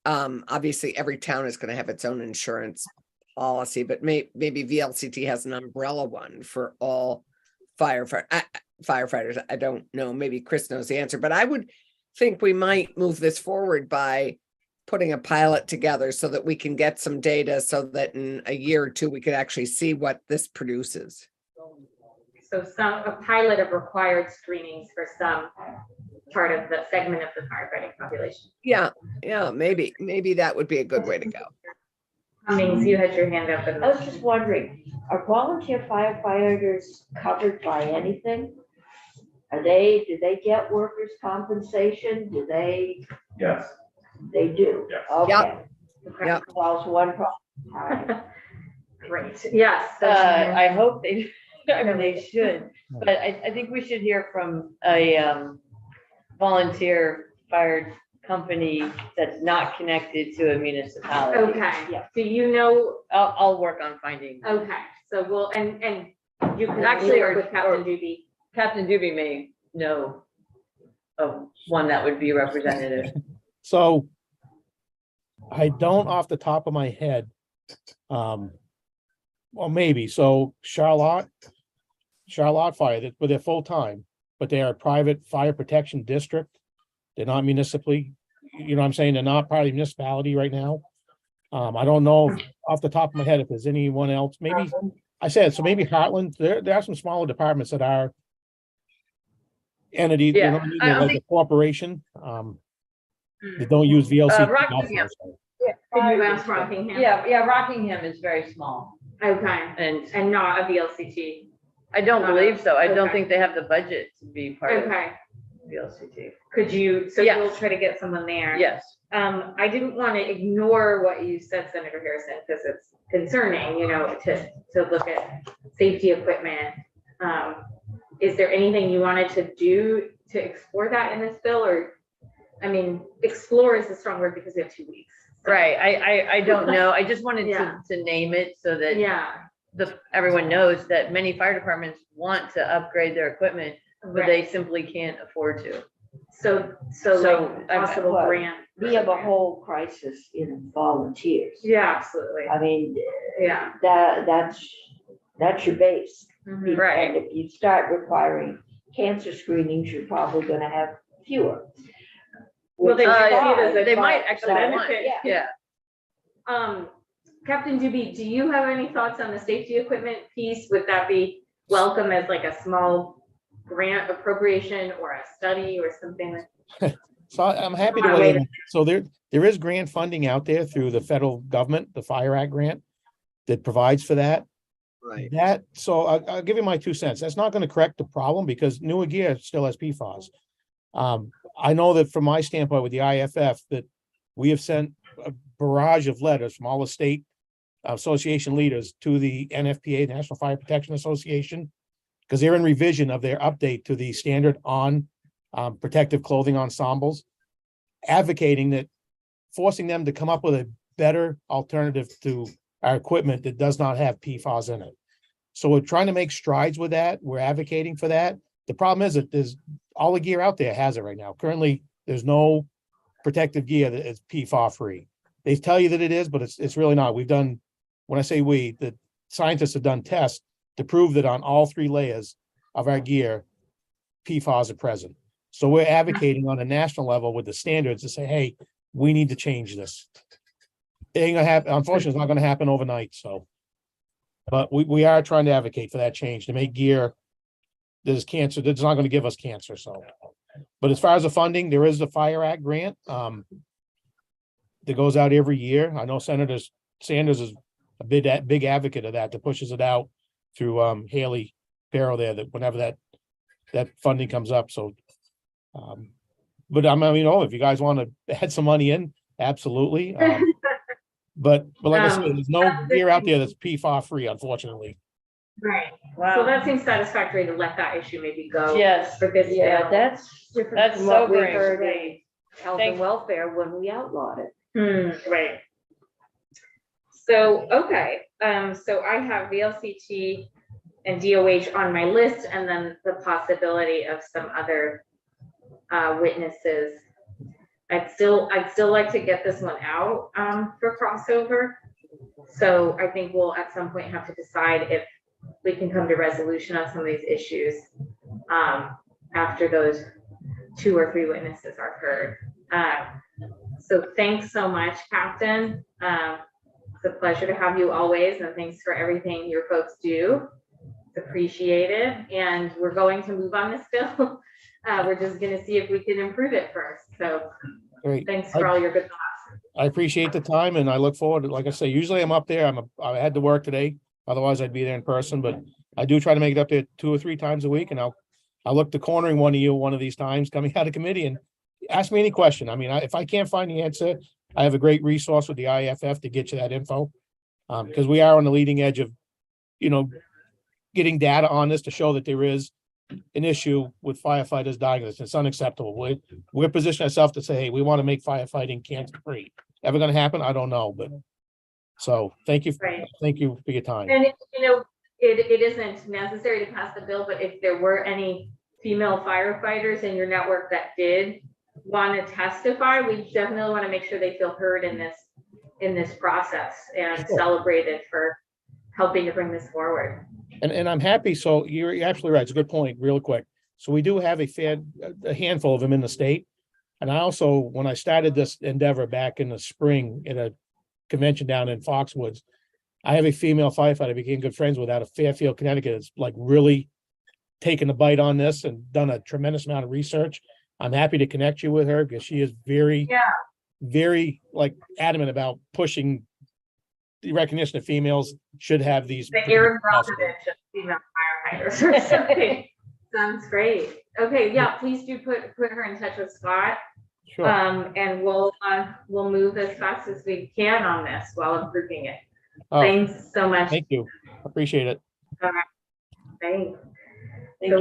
Obviously, every town is going to have its own insurance policy, but maybe VLCT has an umbrella one for all firefighters. I don't know. Maybe Chris knows the answer, but I would think we might move this forward by putting a pilot together so that we can get some data so that in a year or two, we could actually see what this produces. so a pilot of required screenings for some part of the segment of the firefighting population. Yeah, maybe that would be a good way to go. Cummings, you had your hand up. I was just wondering, are volunteer firefighters covered by anything? Do they get workers' compensation? Do they? Yes. They do? Yes. Okay. Yep. Solves one problem. All right. Great, yes. I hope they, they should, but I think we should hear from a volunteer fire company that's not connected to a municipality. Okay, Yeah. do you know, I'll work on finding. okay, so we'll, and you can Actually, work with Captain Doobie. Captain Doobie may know of one that would be representative. So I don't off the top of my head. Well, maybe. So Charlotte Fire, but they're full-time, but they are a private fire protection district. They're not municipally, you know what I'm saying? They're not part of the municipality right now. I don't know off the top of my head if there's anyone else. Maybe I said, so maybe Heartland, there are some smaller departments that are entities, you know what I mean? They're like a corporation. They don't use VLC. Rockingham. Did you ask Rockingham? Yeah, Rockingham is very small Okay, and not a VLCT. I don't believe so. I don't Okay. think they have the budget to be part of Okay, VLCT. could you, so Yes. you'll try to get someone there? Yes. I didn't want to ignore what you said, Senator Harrison, because it's concerning, to look at safety equipment. Is there anything you wanted to do to explore that in this bill, or, explore is a strong word because we have 2 weeks. So- Right. I don't know. I just wanted Yeah. to name it so that Yeah. everyone knows that many fire departments want to upgrade their equipment, but Right. they simply can't afford to. So like possible Well, grant. We have a whole crisis in volunteers. Yeah, absolutely. I mean, Yeah. that's your base. Mhm. Right. And if you start requiring cancer screenings, you're probably gonna have fewer. Well, they Which is might see it fine, as a They might but- actually want, benefit. yeah. Captain Doobie, do you have any thoughts on the safety equipment piece? Would that be welcome as like a small grant appropriation or a study or something like. So I'm happy to weigh in. So there is grant funding out there through the federal government, the Fire Act grant that provides for that. Right. So I'll give you my 2 cents. That's not going to correct the problem because newer gear still has PFAS. I know that from my standpoint with the IFF that we have sent a barrage of letters from all the state association leaders to the NFPA, National Fire Protection Association, because they're in revision of their update to the standard on protective clothing ensembles, advocating that, forcing them to come up with a better alternative to our equipment that does not have PFAS in it. So we're trying to make strides with that. We're advocating for that. The problem is that there's all the gear out there has it right now. Currently, there's no protective gear that is PFAS free. They tell you that it is, but it's really not. We've done, when I say we, the scientists have done tests to prove that on all 3 layers of our gear, PFAS are present. So we're advocating on a national level with the standards to say, hey, we need to change this. It ain't gonna happen. Unfortunately, it's not gonna happen overnight, so. But we are trying to advocate for that change to make gear that is cancer, that's not gonna give us cancer, so. But as far as the funding, there is the Fire Act grant that goes out every year. I know Senator Sanders is a big advocate of that pushes it out through Haley Barrow there, that whenever that funding comes up, so. But I mean, if you guys want to add some money in, absolutely. But like I said, there's no gear out there that's PFAS free, unfortunately. Right. Wow. So that seems satisfactory to let that issue maybe go. Yes, For this. Yeah, bill. that's different That's from what we sobering. heard in health Thank- and welfare when we outlawed it. Right. So, okay, so I have VLCT and DOH on my list, and then the possibility of some other witnesses. I'd still like to get this one out for crossover. So I think we'll at some point have to decide if we can come to resolution on some of these issues after those 2 or 3 witnesses are heard. So thanks so much, Captain. It's a pleasure to have you always, and thanks for everything your folks do. It's appreciated, and we're going to move on this bill. We're just gonna see if we can improve it first. So Great. thanks for all your good thoughts. I appreciate the time and I look forward to, like I say, usually I'm up there. I had to work today. Otherwise I'd be there in person, but I do try to make it up there 2 or 3 times a week, and I'll look to cornering one of you one of these times coming out of committee and ask me any question. I mean, if I can't find the answer, I have a great resource with the IFF to get you that info. Because we are on the leading edge of, getting data on this to show that there is an issue with firefighters dying. It's unacceptable. We're positioning ourselves to say, hey, we want to make firefighting cancer free. Ever going to happen? I don't know, but so thank you. Right. Thank you for your time. And it isn't necessary to pass the bill, but if there were any female firefighters in your network that did want to testify, we definitely want to make sure they feel heard in this process and Sure. celebrated for helping to bring this forward. And I'm happy. So you're absolutely right. It's a good point, real quick. So we do have a handful of them in the state. And I also, when I started this endeavor back in the spring at a convention down in Foxwoods, I have a female firefighter I became good friends with out of Fairfield, Connecticut. It's like really taken a bite on this and done a tremendous amount of research. I'm happy to connect you with her because she is very, very adamant about pushing the recognition of females should have these. The Aaron Brockovich of female firefighters or something. Sounds great. Okay, yeah, please do put her in touch with Scott. Sure. And we'll move as fast as we can on this while improving it. Oh, Thanks so much. thank you. Appreciate it. All right. Thanks. Thank you.